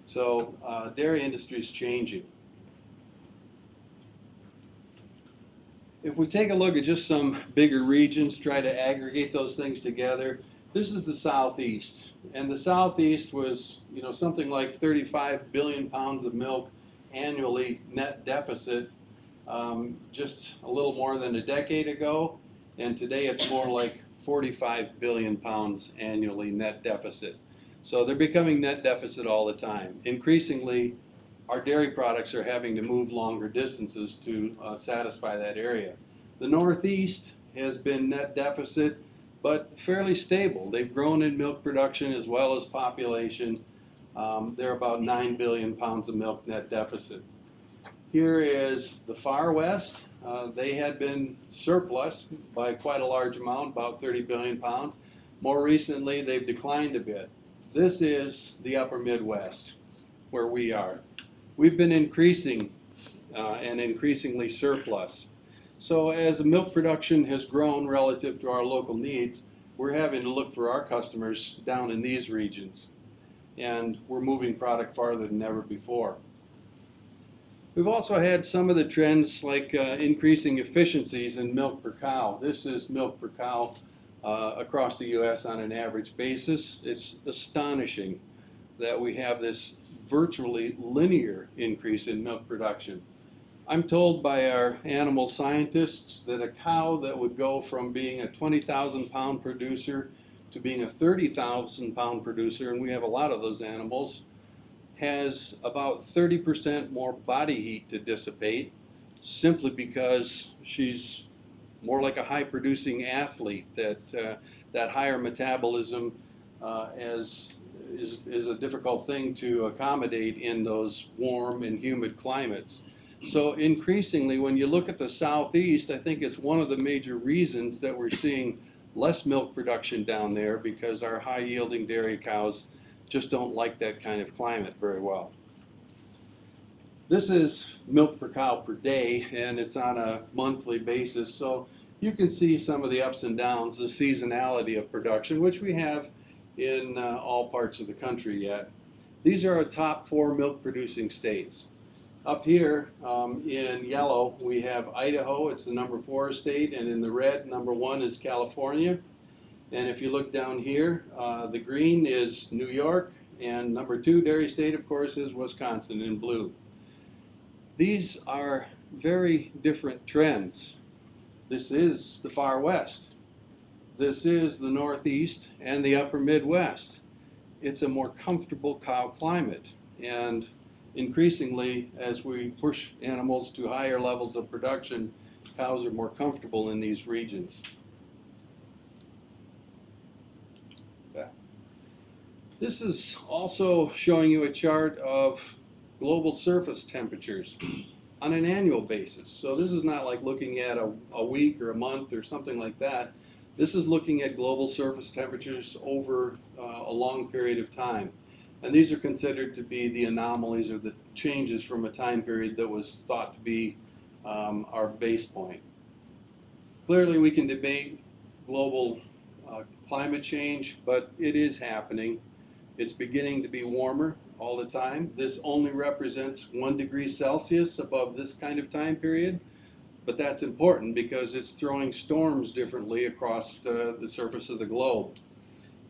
So dairy industry is changing. If we take a look at just some bigger regions, try to aggregate those things together, this is the southeast. And the southeast was, something like 35 billion pounds of milk annually net deficit just a little more than a decade ago. And today it's more like 45 billion pounds annually net deficit. So they're becoming net deficit all the time. Increasingly, our dairy products are having to move longer distances to satisfy that area. The Northeast has been net deficit, but fairly stable. They've grown in milk production as well as population. They're about 9 billion pounds of milk net deficit. Here is the far west. They had been surplus by quite a large amount, about 30 billion pounds. More recently, they've declined a bit. This is the upper Midwest, where we are. We've been increasing and increasingly surplus. So as the milk production has grown relative to our local needs, we're having to look for our customers down in these regions. And we're moving product farther than ever before. We've also had some of the trends like increasing efficiencies in milk per cow. This is milk per cow across the U.S. on an average basis. It's astonishing that we have this virtually linear increase in milk production. I'm told by our animal scientists that a cow that would go from being a 20,000 pound producer to being a 30,000 pound producer, and we have a lot of those animals, has about 30% more body heat to dissipate simply because she's more like a high producing athlete, that higher metabolism is a difficult thing to accommodate in those warm and humid climates. So increasingly, when you look at the southeast, I think it's one of the major reasons that we're seeing less milk production down there, because our high yielding dairy cows just don't like that kind of climate very well. This is milk per cow per day, and it's on a monthly basis, so you can see some of the ups and downs, the seasonality of production, which we have in all parts of the country yet. These are our top 4 milk producing states. Up here in yellow, we have Idaho. It's the number 4 state, and in the red, number 1 is California. And if you look down here, the green is New York, and number 2 dairy state, of course, is Wisconsin in blue. These are very different trends. This is the far west. This is the northeast and the upper Midwest. It's a more comfortable cow climate, and increasingly, as we push animals to higher levels of production, cows are more comfortable in these regions. This is also showing you a chart of global surface temperatures on an annual basis. So this is not like looking at a week or a month or something like that. This is looking at global surface temperatures over a long period of time. And these are considered to be the anomalies or the changes from a time period that was thought to be our base point. Clearly, we can debate global climate change, but it is happening. It's beginning to be warmer all the time. This only represents 1 degree Celsius above this kind of time period, but that's important because it's throwing storms differently across the surface of the globe.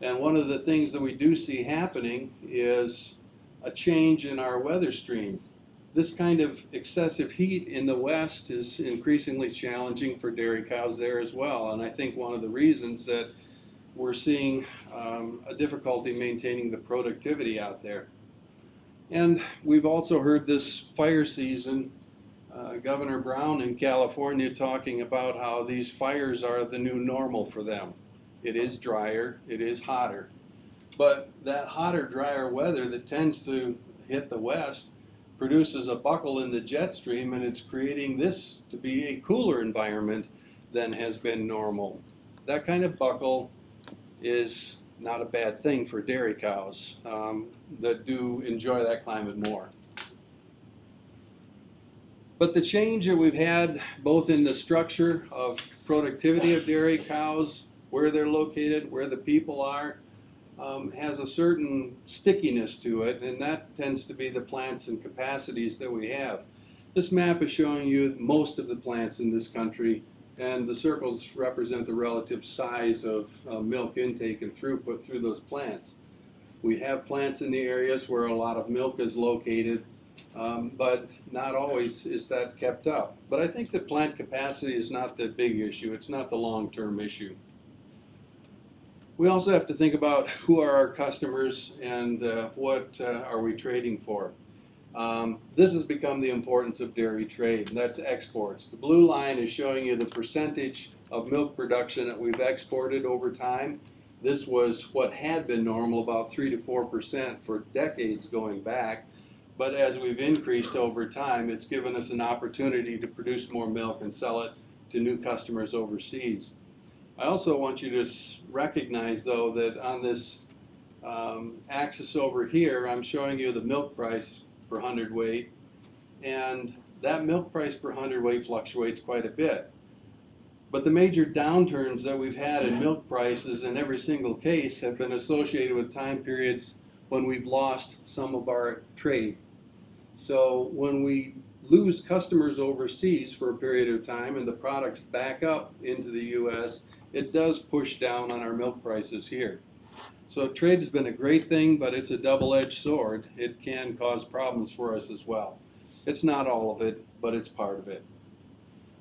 And one of the things that we do see happening is a change in our weather stream. This kind of excessive heat in the west is increasingly challenging for dairy cows there as well. And I think one of the reasons that we're seeing a difficulty maintaining the productivity out there. And we've also heard this fire season, Governor Brown in California talking about how these fires are the new normal for them. It is drier, it is hotter. But that hotter, drier weather that tends to hit the west produces a buckle in the jet stream, and it's creating this to be a cooler environment than has been normal. That kind of buckle is not a bad thing for dairy cows that do enjoy that climate more. But the change that we've had both in the structure of productivity of dairy cows, where they're located, where the people are, has a certain stickiness to it, and that tends to be the plants and capacities that we have. This map is showing you most of the plants in this country, and the circles represent the relative size of milk intake and throughput through those plants. We have plants in the areas where a lot of milk is located, but not always is that kept up. But I think the plant capacity is not the big issue. It's not the long-term issue. We also have to think about who are our customers and what are we trading for. This has become the importance of dairy trade, and that's exports. The blue line is showing you the percentage of milk production that we've exported over time. This was what had been normal, about 3 to 4% for decades going back. But as we've increased over time, it's given us an opportunity to produce more milk and sell it to new customers overseas. I also want you to recognize, though, that on this axis over here, I'm showing you the milk price per hundredweight, and that milk price per hundredweight fluctuates quite a bit. But the major downturns that we've had in milk prices in every single case have been associated with time periods when we've lost some of our trade. So when we lose customers overseas for a period of time and the products back up into the US, it does push down on our milk prices here. So trade has been a great thing, but it's a double-edged sword. It can cause problems for us as well. It's not all of it, but it's part of it.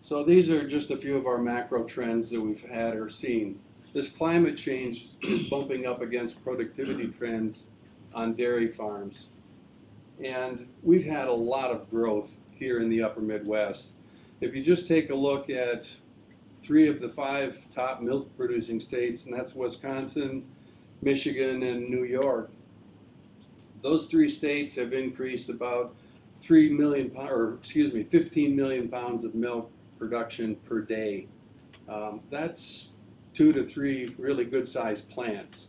So these are just a few of our macro trends that we've had or seen. This climate change is bumping up against productivity trends on dairy farms. And we've had a lot of growth here in the upper Midwest. If you just take a look at 3 of the 5 top milk producing states, and that's Wisconsin, Michigan, and New York, those 3 states have increased about 15 million pounds of milk production per day. That's 2 to 3 really good sized plants.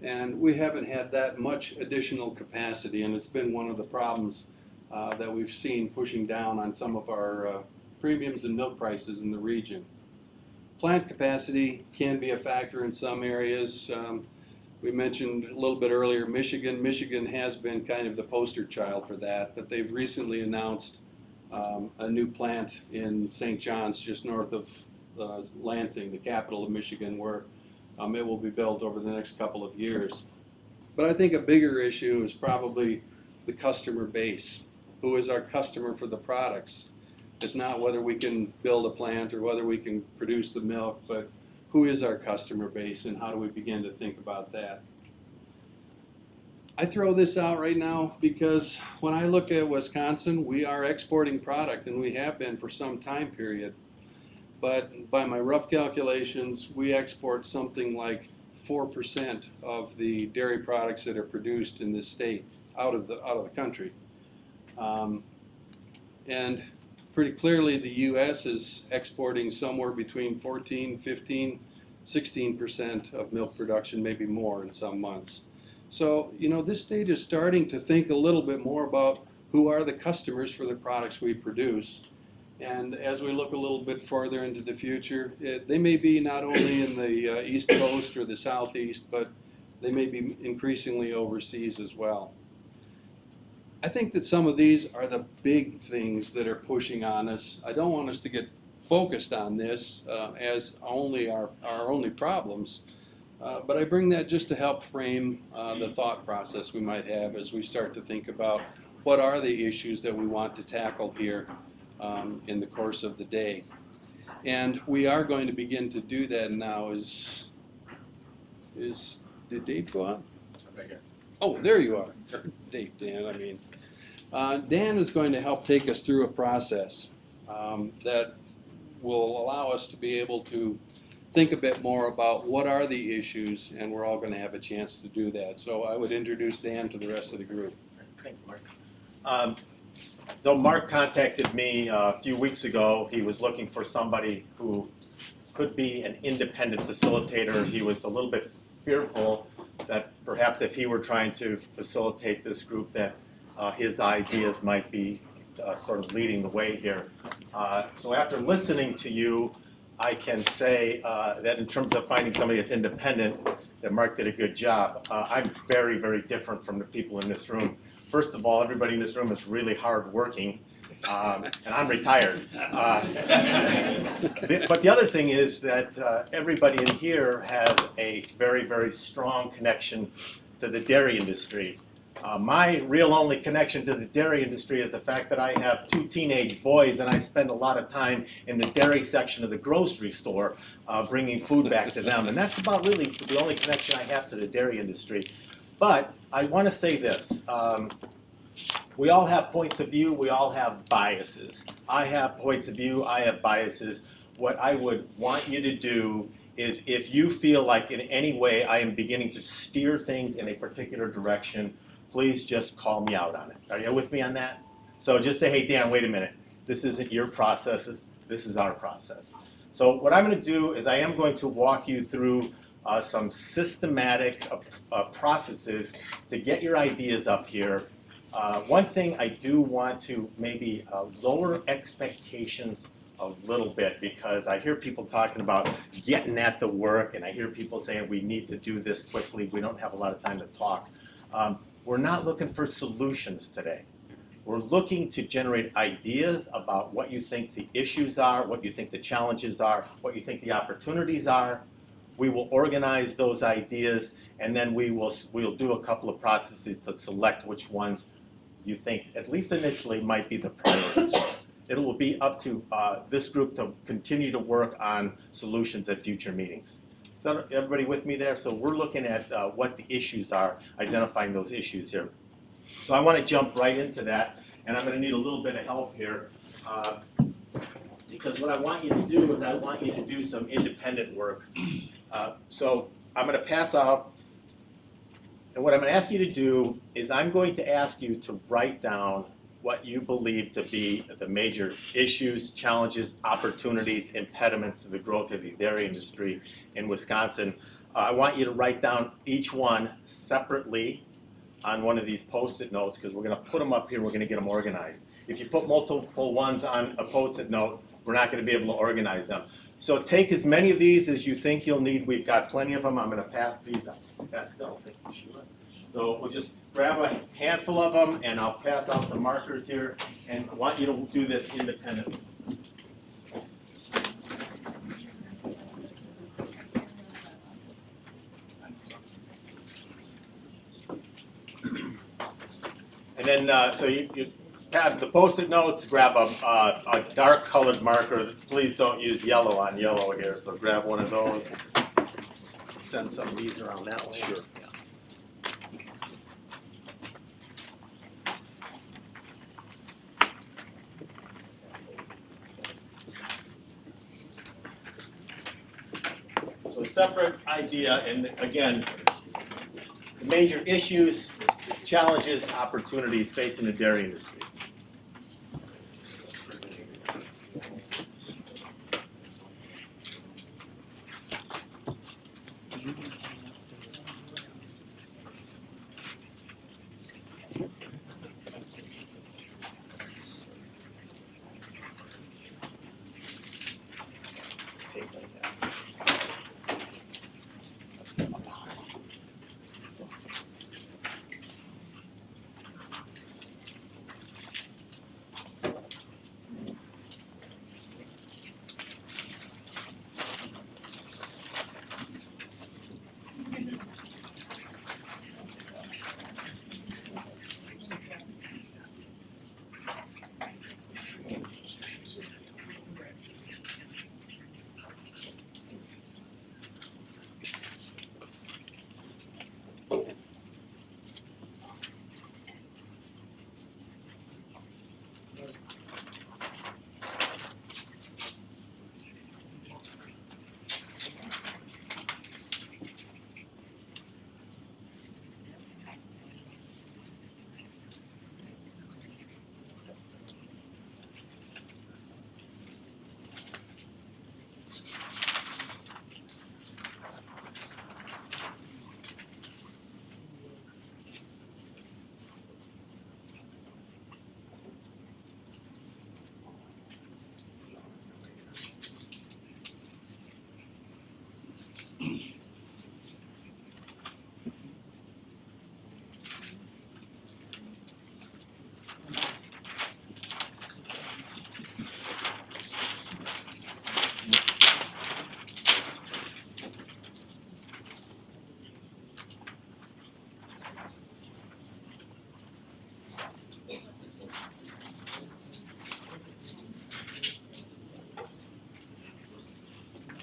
And we haven't had that much additional capacity, and it's been one of the problems that we've seen pushing down on some of our premiums and milk prices in the region. Plant capacity can be a factor in some areas. We mentioned a little bit earlier Michigan. Michigan has been kind of the poster child for that, but they've recently announced a new plant in St. John's, just north of Lansing, the capital of Michigan, where it will be built over the next couple of years. But I think a bigger issue is probably the customer base. Who is our customer for the products? It's not whether we can build a plant or whether we can produce the milk, but who is our customer base and how do we begin to think about that? I throw this out right now because when I look at Wisconsin, we are exporting product, and we have been for some time period. But by my rough calculations, we export something like 4% of the dairy products that are produced in this state out of the country. And pretty clearly the U.S. is exporting somewhere between 14, 15, 16% of milk production, maybe more in some months. So, you know, this state is starting to think a little bit more about who are the customers for the products we produce. And as we look a little bit farther into the future, they may be not only in the East Coast or the Southeast, but they may be increasingly overseas as well. I think that some of these are the big things that are pushing on us. I don't want us to get focused on this as only our only problems, but I bring that just to help frame the thought process we might have as we start to think about what are the issues that we want to tackle here in the course of the day. And we are going to begin to do that now. Did Dave go on? Oh, there you are. Dave, Dan, I mean. Dan is going to help take us through a process that will allow us to be able to think a bit more about what are the issues, and we're all going to have a chance to do that. So I would introduce Dan to the rest of the group. Thanks, Mark. So Mark contacted me a few weeks ago. He was looking for somebody who could be an independent facilitator. He was a little bit fearful that perhaps if he were trying to facilitate this group that his ideas might be sort of leading the way here. So after listening to you, I can say that in terms of finding somebody that's independent, that Mark did a good job. I'm very, very different from the people in this room. First of all, everybody in this room is really hardworking, and I'm retired. But the other thing is that everybody in here has a very, very strong connection to the dairy industry. My real only connection to the dairy industry is the fact that I have 2 teenage boys and I spend a lot of time in the dairy section of the grocery store bringing food back to them. And that's about really the only connection I have to the dairy industry. But I want to say this. We all have points of view. We all have biases. I have points of view. I have biases. What I would want you to do is if you feel like in any way I am beginning to steer things in a particular direction, please just call me out on it. Are you with me on that? So just say, hey, Dan, wait a minute. This isn't your process. This is our process. So what I'm going to do is I am going to walk you through some systematic processes to get your ideas up here. One thing I do want to maybe lower expectations a little bit, because I hear people talking about getting at the work, and I hear people saying we need to do this quickly, we don't have a lot of time to talk. We're not looking for solutions today. We're looking to generate ideas about what you think the issues are, what you think the challenges are, what you think the opportunities are. We will organize those ideas, and then we'll do a couple of processes to select which ones you think, at least initially, might be the priorities. It will be up to this group to continue to work on solutions at future meetings. Is that everybody with me there? So we're looking at what the issues are, identifying those issues here. So I want to jump right into that, and I'm going to need a little bit of help here, because what I want you to do is I want you to do some independent work. So I'm going to pass out, and what I'm going to ask you to do is I'm going to ask you to write down what you believe to be the major issues, challenges, opportunities, impediments to the growth of the dairy industry in Wisconsin. I want you to write down each one separately on one of these Post-it notes, because we're going to put them up here, we're going to get them organized. If you put multiple ones on a Post-it note, we're not going to be able to organize them. So take as many of these as you think you'll need. We've got plenty of them. I'm going to pass these out. So we'll just grab a handful of them, and I'll pass out some markers here, and I want you to do this independently. And then, so you have the Post-it notes, grab a dark colored marker. Please don't use yellow on yellow here, so grab one of those. Send some of these around that way. Sure. Yeah. So separate idea, and again, the major issues, challenges, opportunities facing the dairy industry.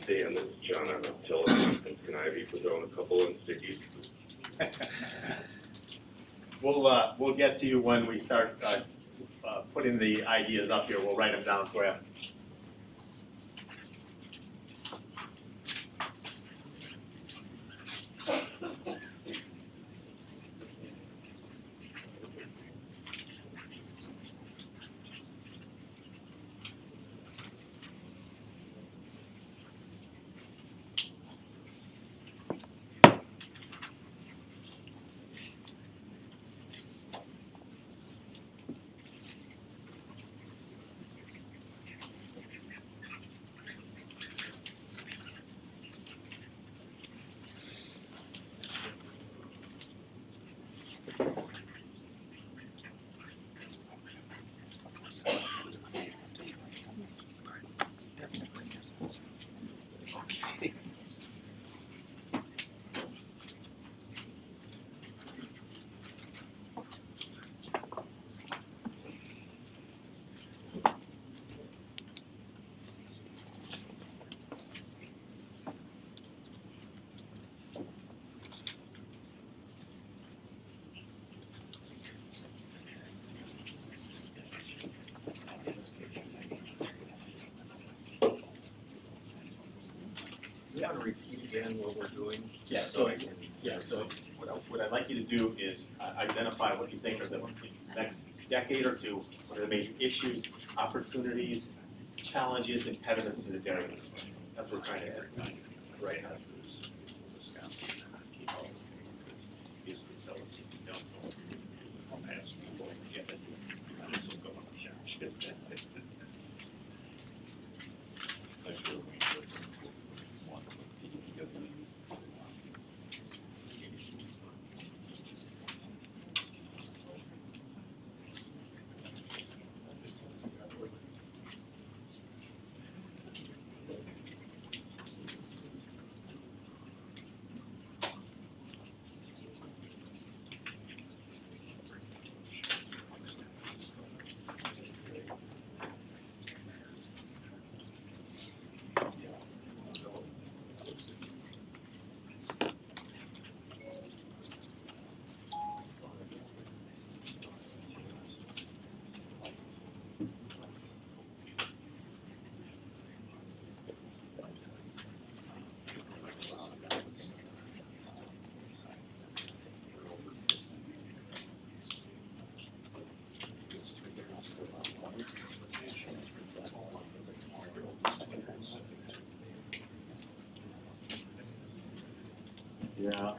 Dan, this is John on the teleconference. Can I be put on a couple of stickies? We'll get to you when we start putting the ideas up here. We'll write them down for you. you want to repeat again what we're doing? Yeah, so what I'd like you to do is identify what you think are the next decade or two, what are the major issues, opportunities, challenges, impediments to the dairy industry. That's what we're trying to do. Right. Yeah.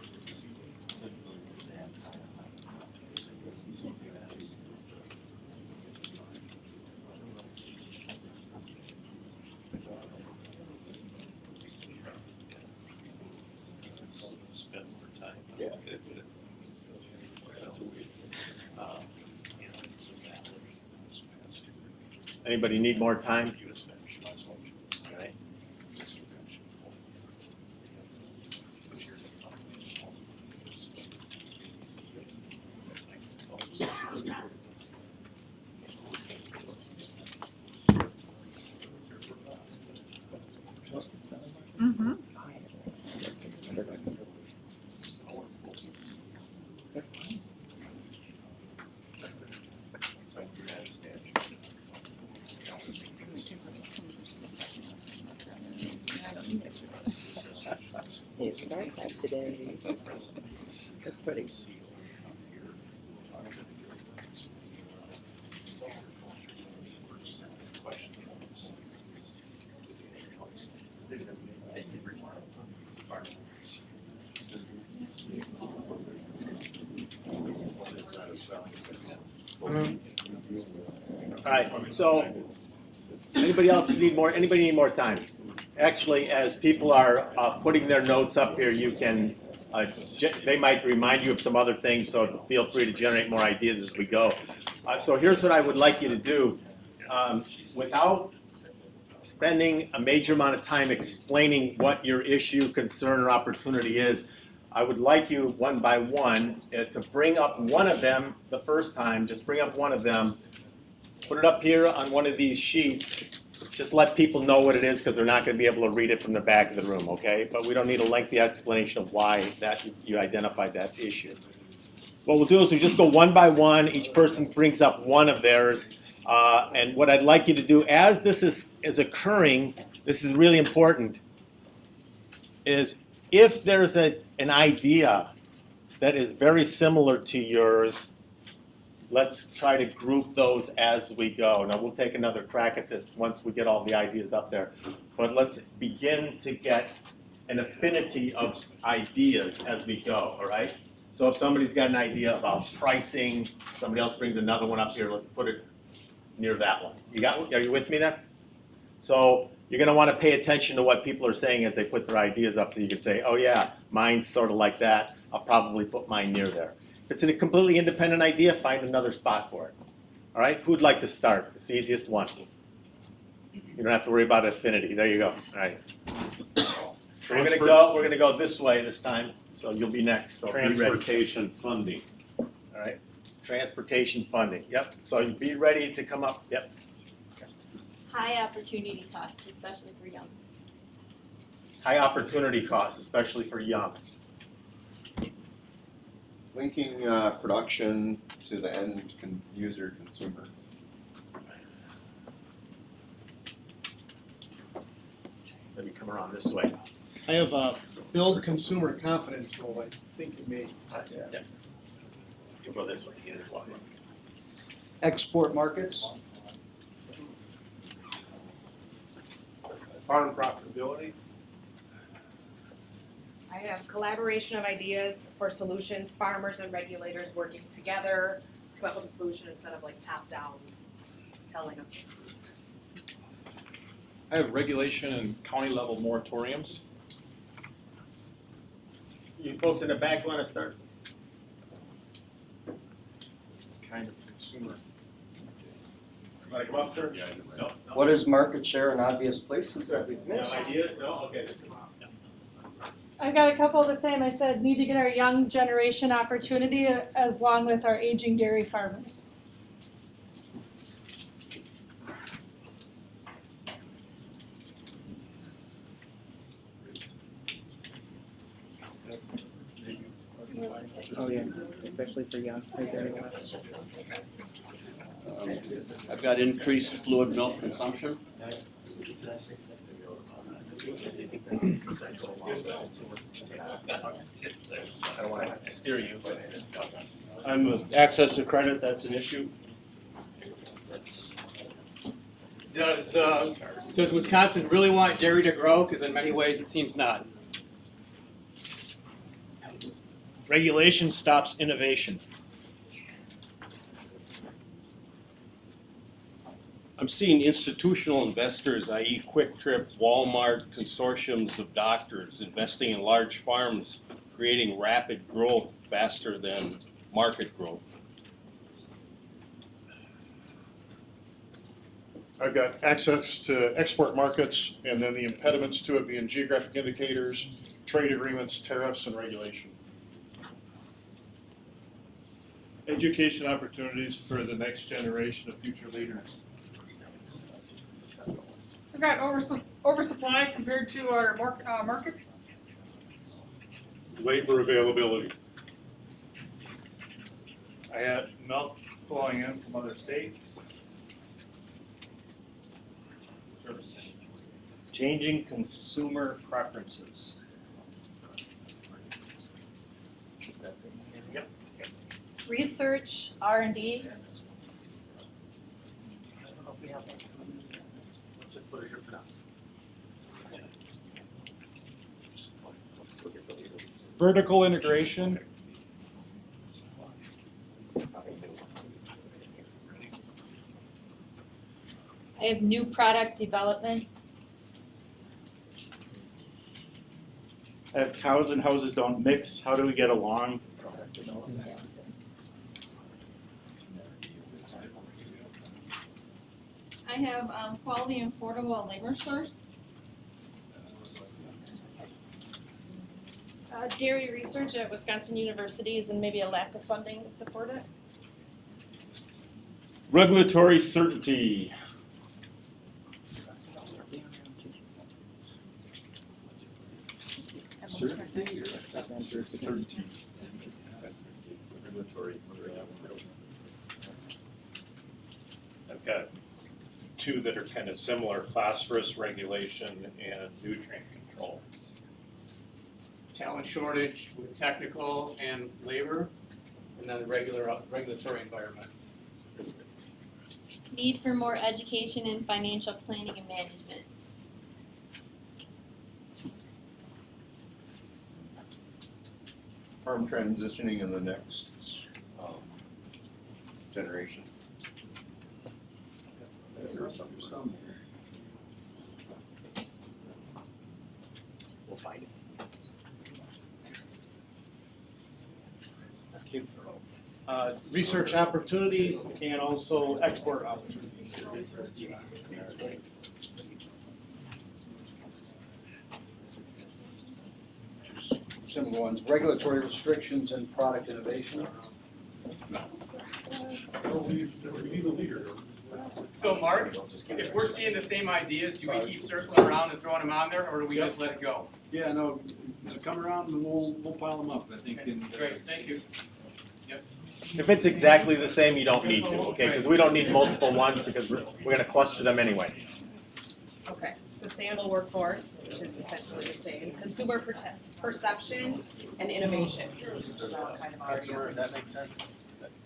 Anybody need more time? All right. Mm-hmm. It was our class today. That's funny. All right, so anybody else need more, anybody need more time? Actually, as people are putting their notes up here, you can, they might remind you of some other things, so feel free to generate more ideas as we go. So here's what I would like you to do. Without spending a major amount of time explaining what your issue, concern, or opportunity is, I would like you one by one to bring up one of them the first time. Just bring up one of them. Put it up here on one of these sheets. Just let people know what it is because they're not going to be able to read it from the back of the room, okay? But we don't need a lengthy explanation of why that you identified that issue. What we'll do is we just go one by one. Each person brings up one of theirs. And what I'd like you to do as this is occurring, this is really important, is if there's an idea that is very similar to yours, let's try to group those as we go. Now, we'll take another crack at this once we get all the ideas up there. But let's begin to get an affinity of ideas as we go, all right? So if somebody's got an idea about pricing, somebody else brings another one up here, let's put it near that one. Are you with me there? So you're going to want to pay attention to what people are saying as they put their ideas up so you can say, oh yeah, mine's sort of like that. I'll probably put mine near there. If it's a completely independent idea, find another spot for it. All right, who'd like to start? It's the easiest one. You don't have to worry about affinity. There you go. All right. We're gonna go this way this time, so you'll be next. So Transportation funding. All right. Transportation funding. Yep. So you be ready to come up. Yep. High opportunity costs, especially for young. High opportunity costs, especially for young. Linking production to the end user consumer. Let me come around this way. I have build consumer confidence, so I think it may. You go this way, this way. Export markets, Farm profitability. I have collaboration of ideas for solutions, farmers and regulators working together to come up with a solution instead of like top-down telling us. I have regulation and county level moratoriums. You folks in the back want to start? It's kind of consumer. You want to come up, sir? Yeah, no. what is market share in obvious places that we've You have missed? ideas? No? Okay. I've got a couple of the same. I said, need to get our young generation opportunity as long with our aging dairy farmers. Oh, yeah, especially for young. Right there, I've got increased fluid milk consumption. I don't want to have to steer you, but. Access to credit, that's an issue. Does Wisconsin really want dairy to grow? Because in many ways, it seems not. Regulation stops innovation. I'm seeing institutional investors, i.e. Quick Trip, Walmart, consortiums of doctors investing in large farms, creating rapid growth faster than market growth. I've got access to export markets, and then the impediments to it being geographic indicators, trade agreements, tariffs, and regulation. Education opportunities for the next generation of future leaders. We've got oversupply compared to our markets. Labor availability. I had milk flowing in from other states. Changing consumer preferences. Yep. Research, R&D. Let's just put it here for now. Vertical integration. I have new product development. I have cows and houses don't mix. How do we get along? I have quality and affordable labor source. Dairy research at Wisconsin universities and maybe a lack of funding to support it. Regulatory certainty. Certainty or? Certainty. Regulatory. I've got two that are kind of similar, phosphorus regulation and nutrient control. Talent shortage with technical and labor, and then regulatory environment. Need for more education in financial planning and management. Farm transitioning in the next generation. We'll find it. Research opportunities and also export opportunities. Simple ones, regulatory restrictions and product innovation. We need a leader. So Mark, if we're seeing the same ideas, do we keep circling around and throwing them on there, or do we just let it go? Yeah, no, come around and we'll pile them up, I think. Great, thank you. Yep. If it's exactly the same, you don't need to, okay? Because we don't need multiple ones because we're going to cluster them anyway. Okay, sustainable workforce, which is essentially the same, consumer perception, and innovation. So kind of Customer, that makes sense?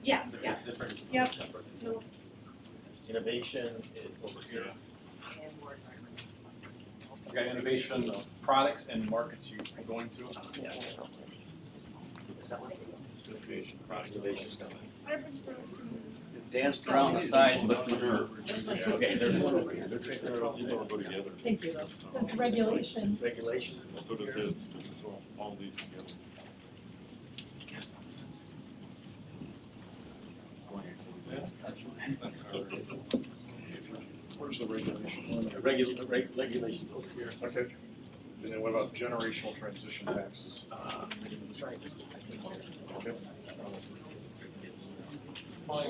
Yeah, yeah. It's different. Yep. Innovation is over here. And more You got innovation, products and markets you go into. Danced around the sides, but the nerve. Okay, there's one over here. Thank you. That's regulations. Regulations. So does it, so all these together. Where's the regulation? Regulations over here. Okay. And then what about generational transition taxes? Okay. I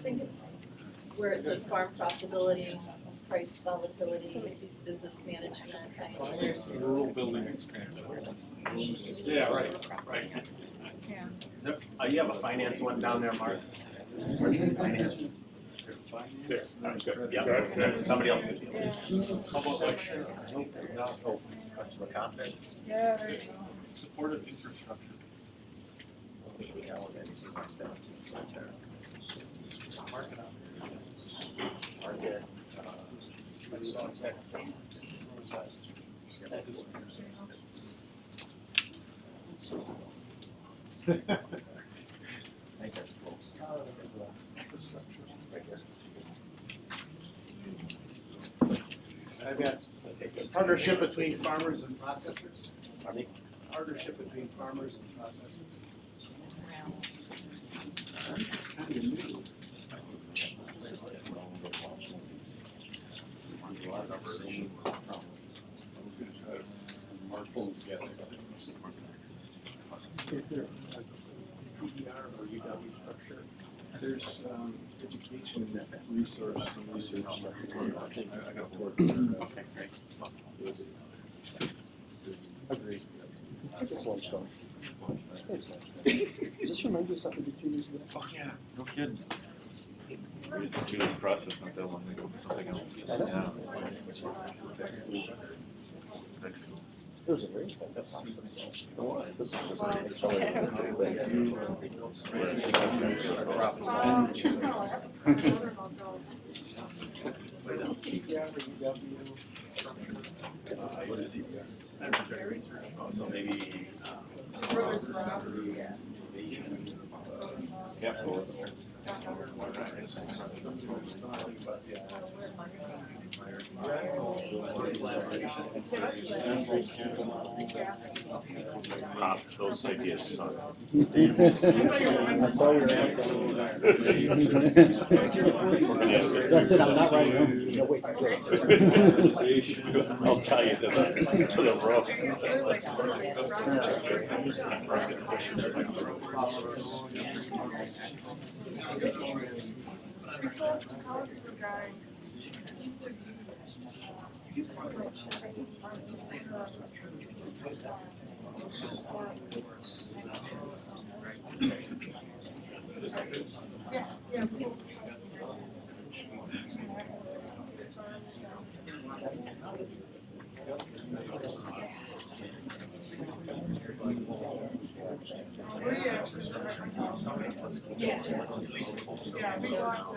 think it's where it says farm profitability, price volatility, business management. Rural building expansion. Yeah, right. You have a finance one down there, Mark? Finance. There. Yeah, somebody else could. How about like Customer confidence. Yeah, there you go. supportive infrastructure? Market. I think that's close. I've got partnership between farmers and processors. Partnership between farmers and processors. Is there a CDR or UW structure? There's education in that resource and research. I got to work. Okay, great. Agreed. It's lunchtime. Does this remind you of something that you used to do? Oh, yeah, no kidding. We used to do this process until when we go to something else. I know. It was a very effective process. This is an What is CPR? So maybe. Capital. Pop, those ideas suck. That's all you're That's it, I'm not writing them. No, wait, I'll tell you to the roof. We still have some houses we're drying. Yeah, yeah. Yeah, we walked,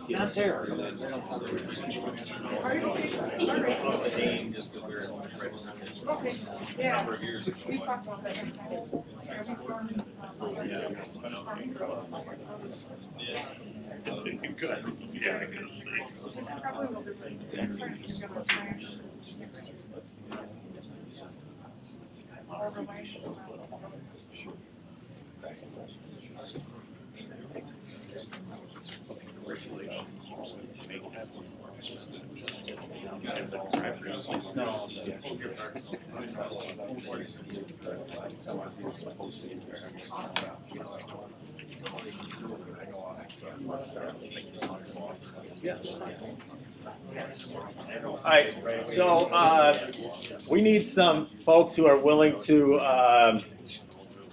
Not there. Just because we're Okay, yeah. number of years ago. We talked about that. Good. Yeah, I can see. All right, so we need some folks who are willing to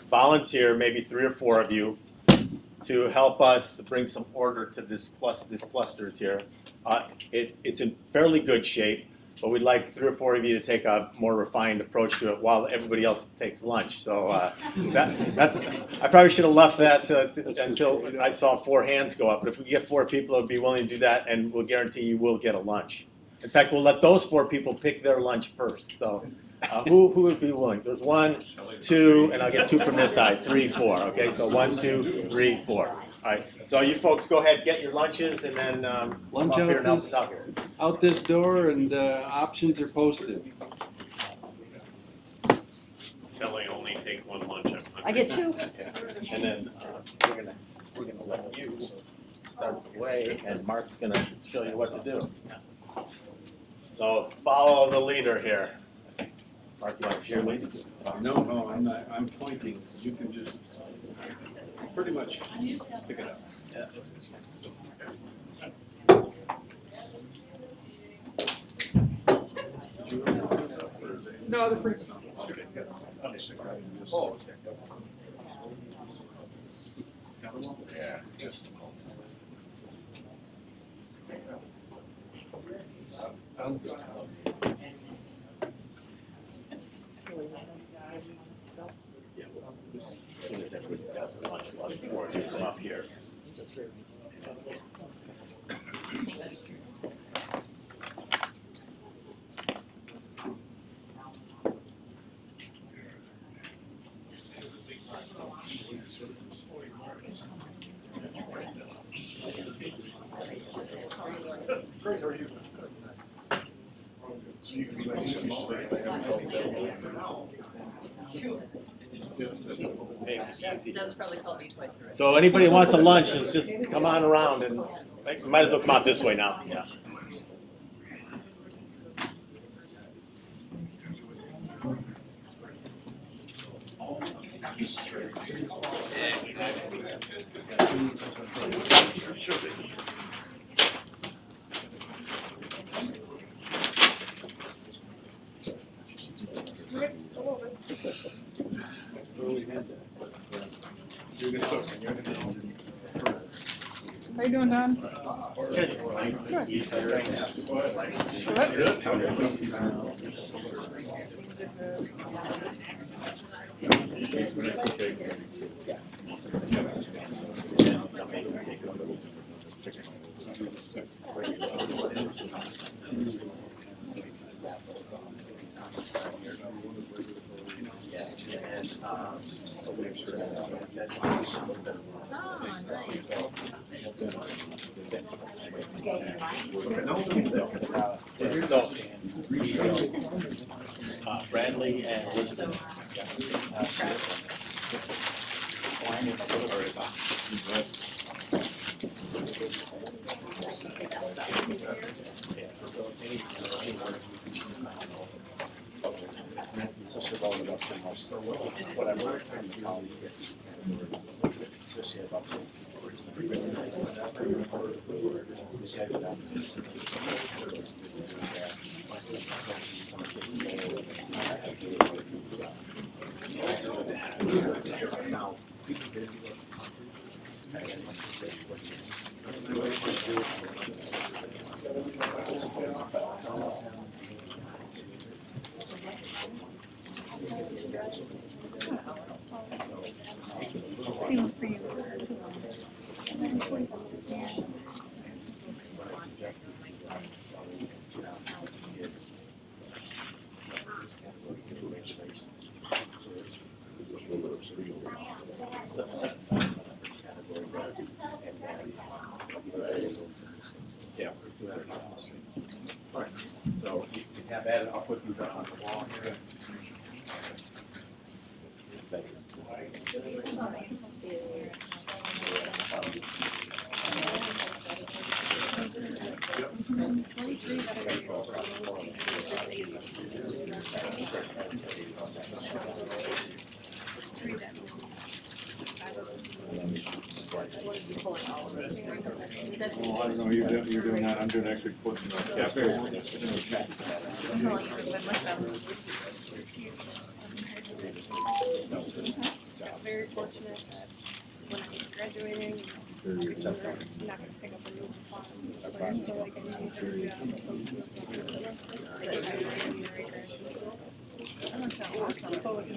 volunteer, maybe 3 or 4 of you, to help us bring some order to this clusters here. It's in fairly good shape, but we'd like 3 or 4 of you to take a more refined approach to it while everybody else takes lunch. So that's I probably should have left that until I saw 4 hands go up. But if we get 4 people that would be willing to do that, and we'll guarantee you will get a lunch. In fact, we'll let those 4 people pick their lunch first. So who would be willing? There's 1, 2, and I'll get 2 from this side. 3, 4. Okay, so 1, 2, 3, 4. All right. So you folks go ahead, get your lunches, and then Lunch come up here and help this, us out here. out this door, and options are posted. Kelly, only take 1 lunch. I get 2. And then we're gonna let you start the way, and Mark's gonna show you what to do. So follow the leader here. Mark, you want to share what you do? No, I'm not. I'm pointing. You can just pretty much pick it up. No, the pretty. Oh. Yeah, just a moment. I'm good. Yeah, well, as soon as everybody's got their lunch, we'll do some up here. Great, how are you? So you can be like, Does probably call me twice already. So anybody who wants a lunch, just come on around, and might as well come out this way now. Yeah. How you doing, Don? Good. Bradley and Elizabeth. Yeah. All right. So you can have that. I'll put these up on the wall here. Well, I don't know, you're doing that, I'm doing actually putting the cap. No, you've been with them 6 years. Very fortunate that when I was graduating, we were not gonna pick up a new farm. So like I knew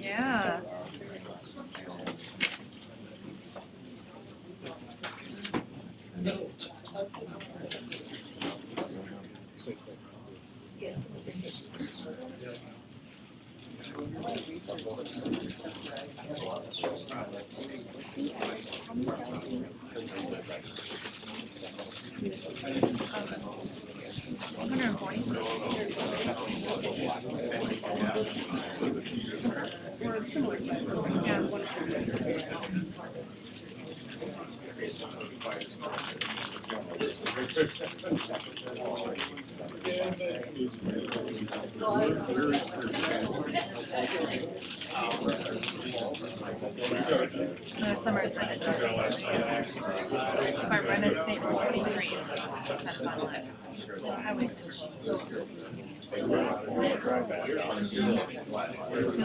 Yeah. We're similar sizes. Yeah, one. Summer is like a if I run it, say, for 43, that's on that. I would. Two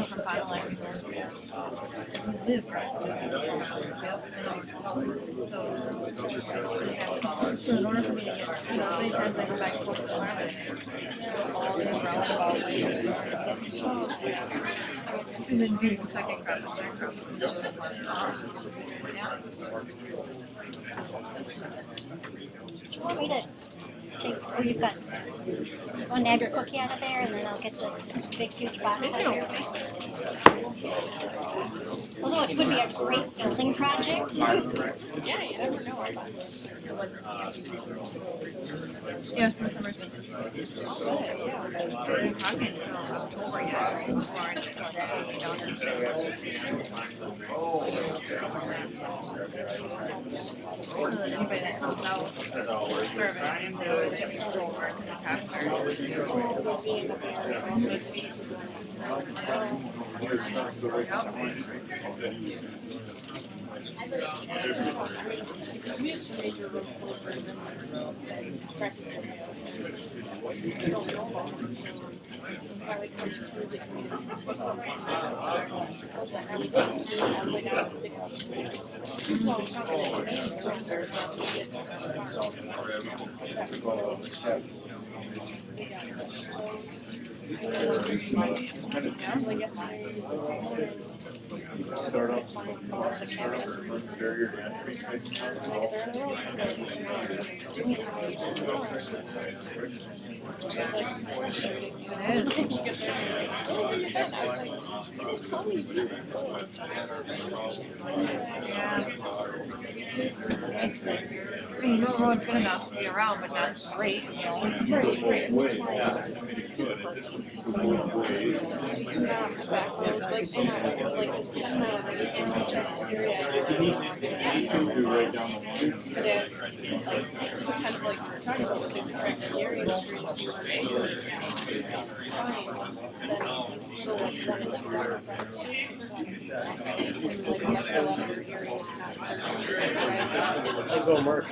from Final Life. Live, right? So in order for me to get, how many times I go back to the farm, all day roundabout way. And then do the second crop, the third crop. Yeah. Want me to take, oh, you've got, one nab your cookie out of there, and then I'll get this big, huge box out of here. Although it would be a great building project. Yeah, you never know. Yeah, so summer. We're talking until October yet, before it's down so that anybody that comes out for service, they will work in the tax I mean, railroad's good enough to be around, but not great, you know. Right. Just not back roads, like in a, like this kind of like Right down the line. it is like kind of like we're talking about with the track dairy industry. Let's go, Mark.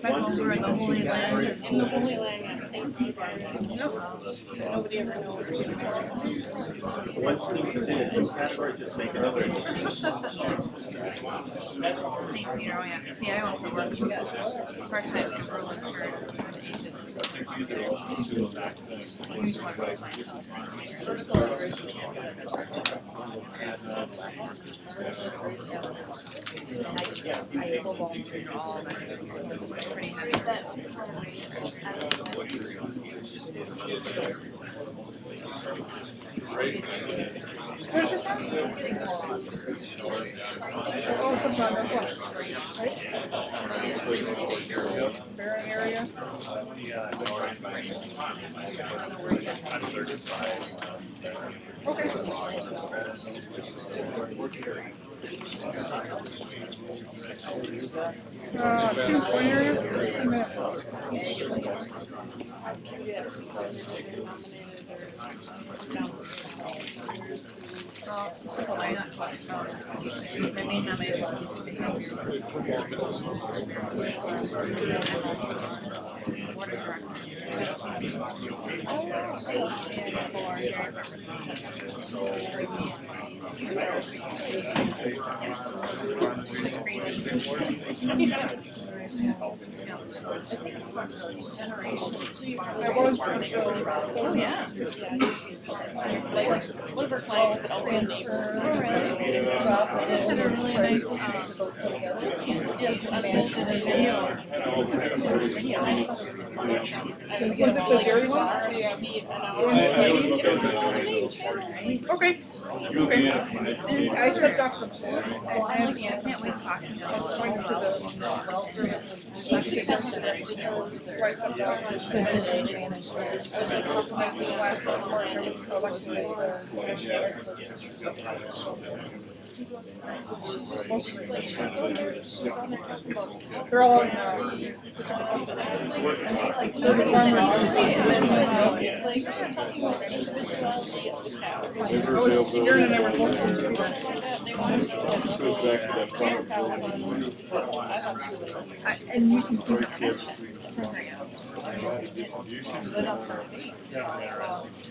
Back over in the Holy Land. In the Holy Land, yeah, same thing. Nobody ever knows. One thing in the two categories just make another. St. Peter, oh yeah. See, I also work part-time in rural insurance as an agent. I use one of my clients. I go all pretty heavy. Where's this from? Oh, from Northwest, right? Barron area. Student Point area. Oh, yeah. One of our clients that also had a really nice, yes, unfolded a video. Was it the dairy one? Okay. Okay. I stepped off the floor. I can't wait to talk to them. Going to the well services. So I stepped off. I was like complimenting the last support. They're all in and you can see the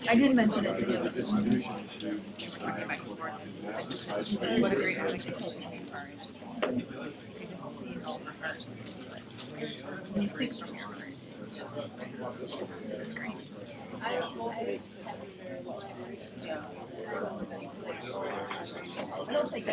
I did mention it to him. What a great advocate you are. When you speak from your heart, it's great. I don't think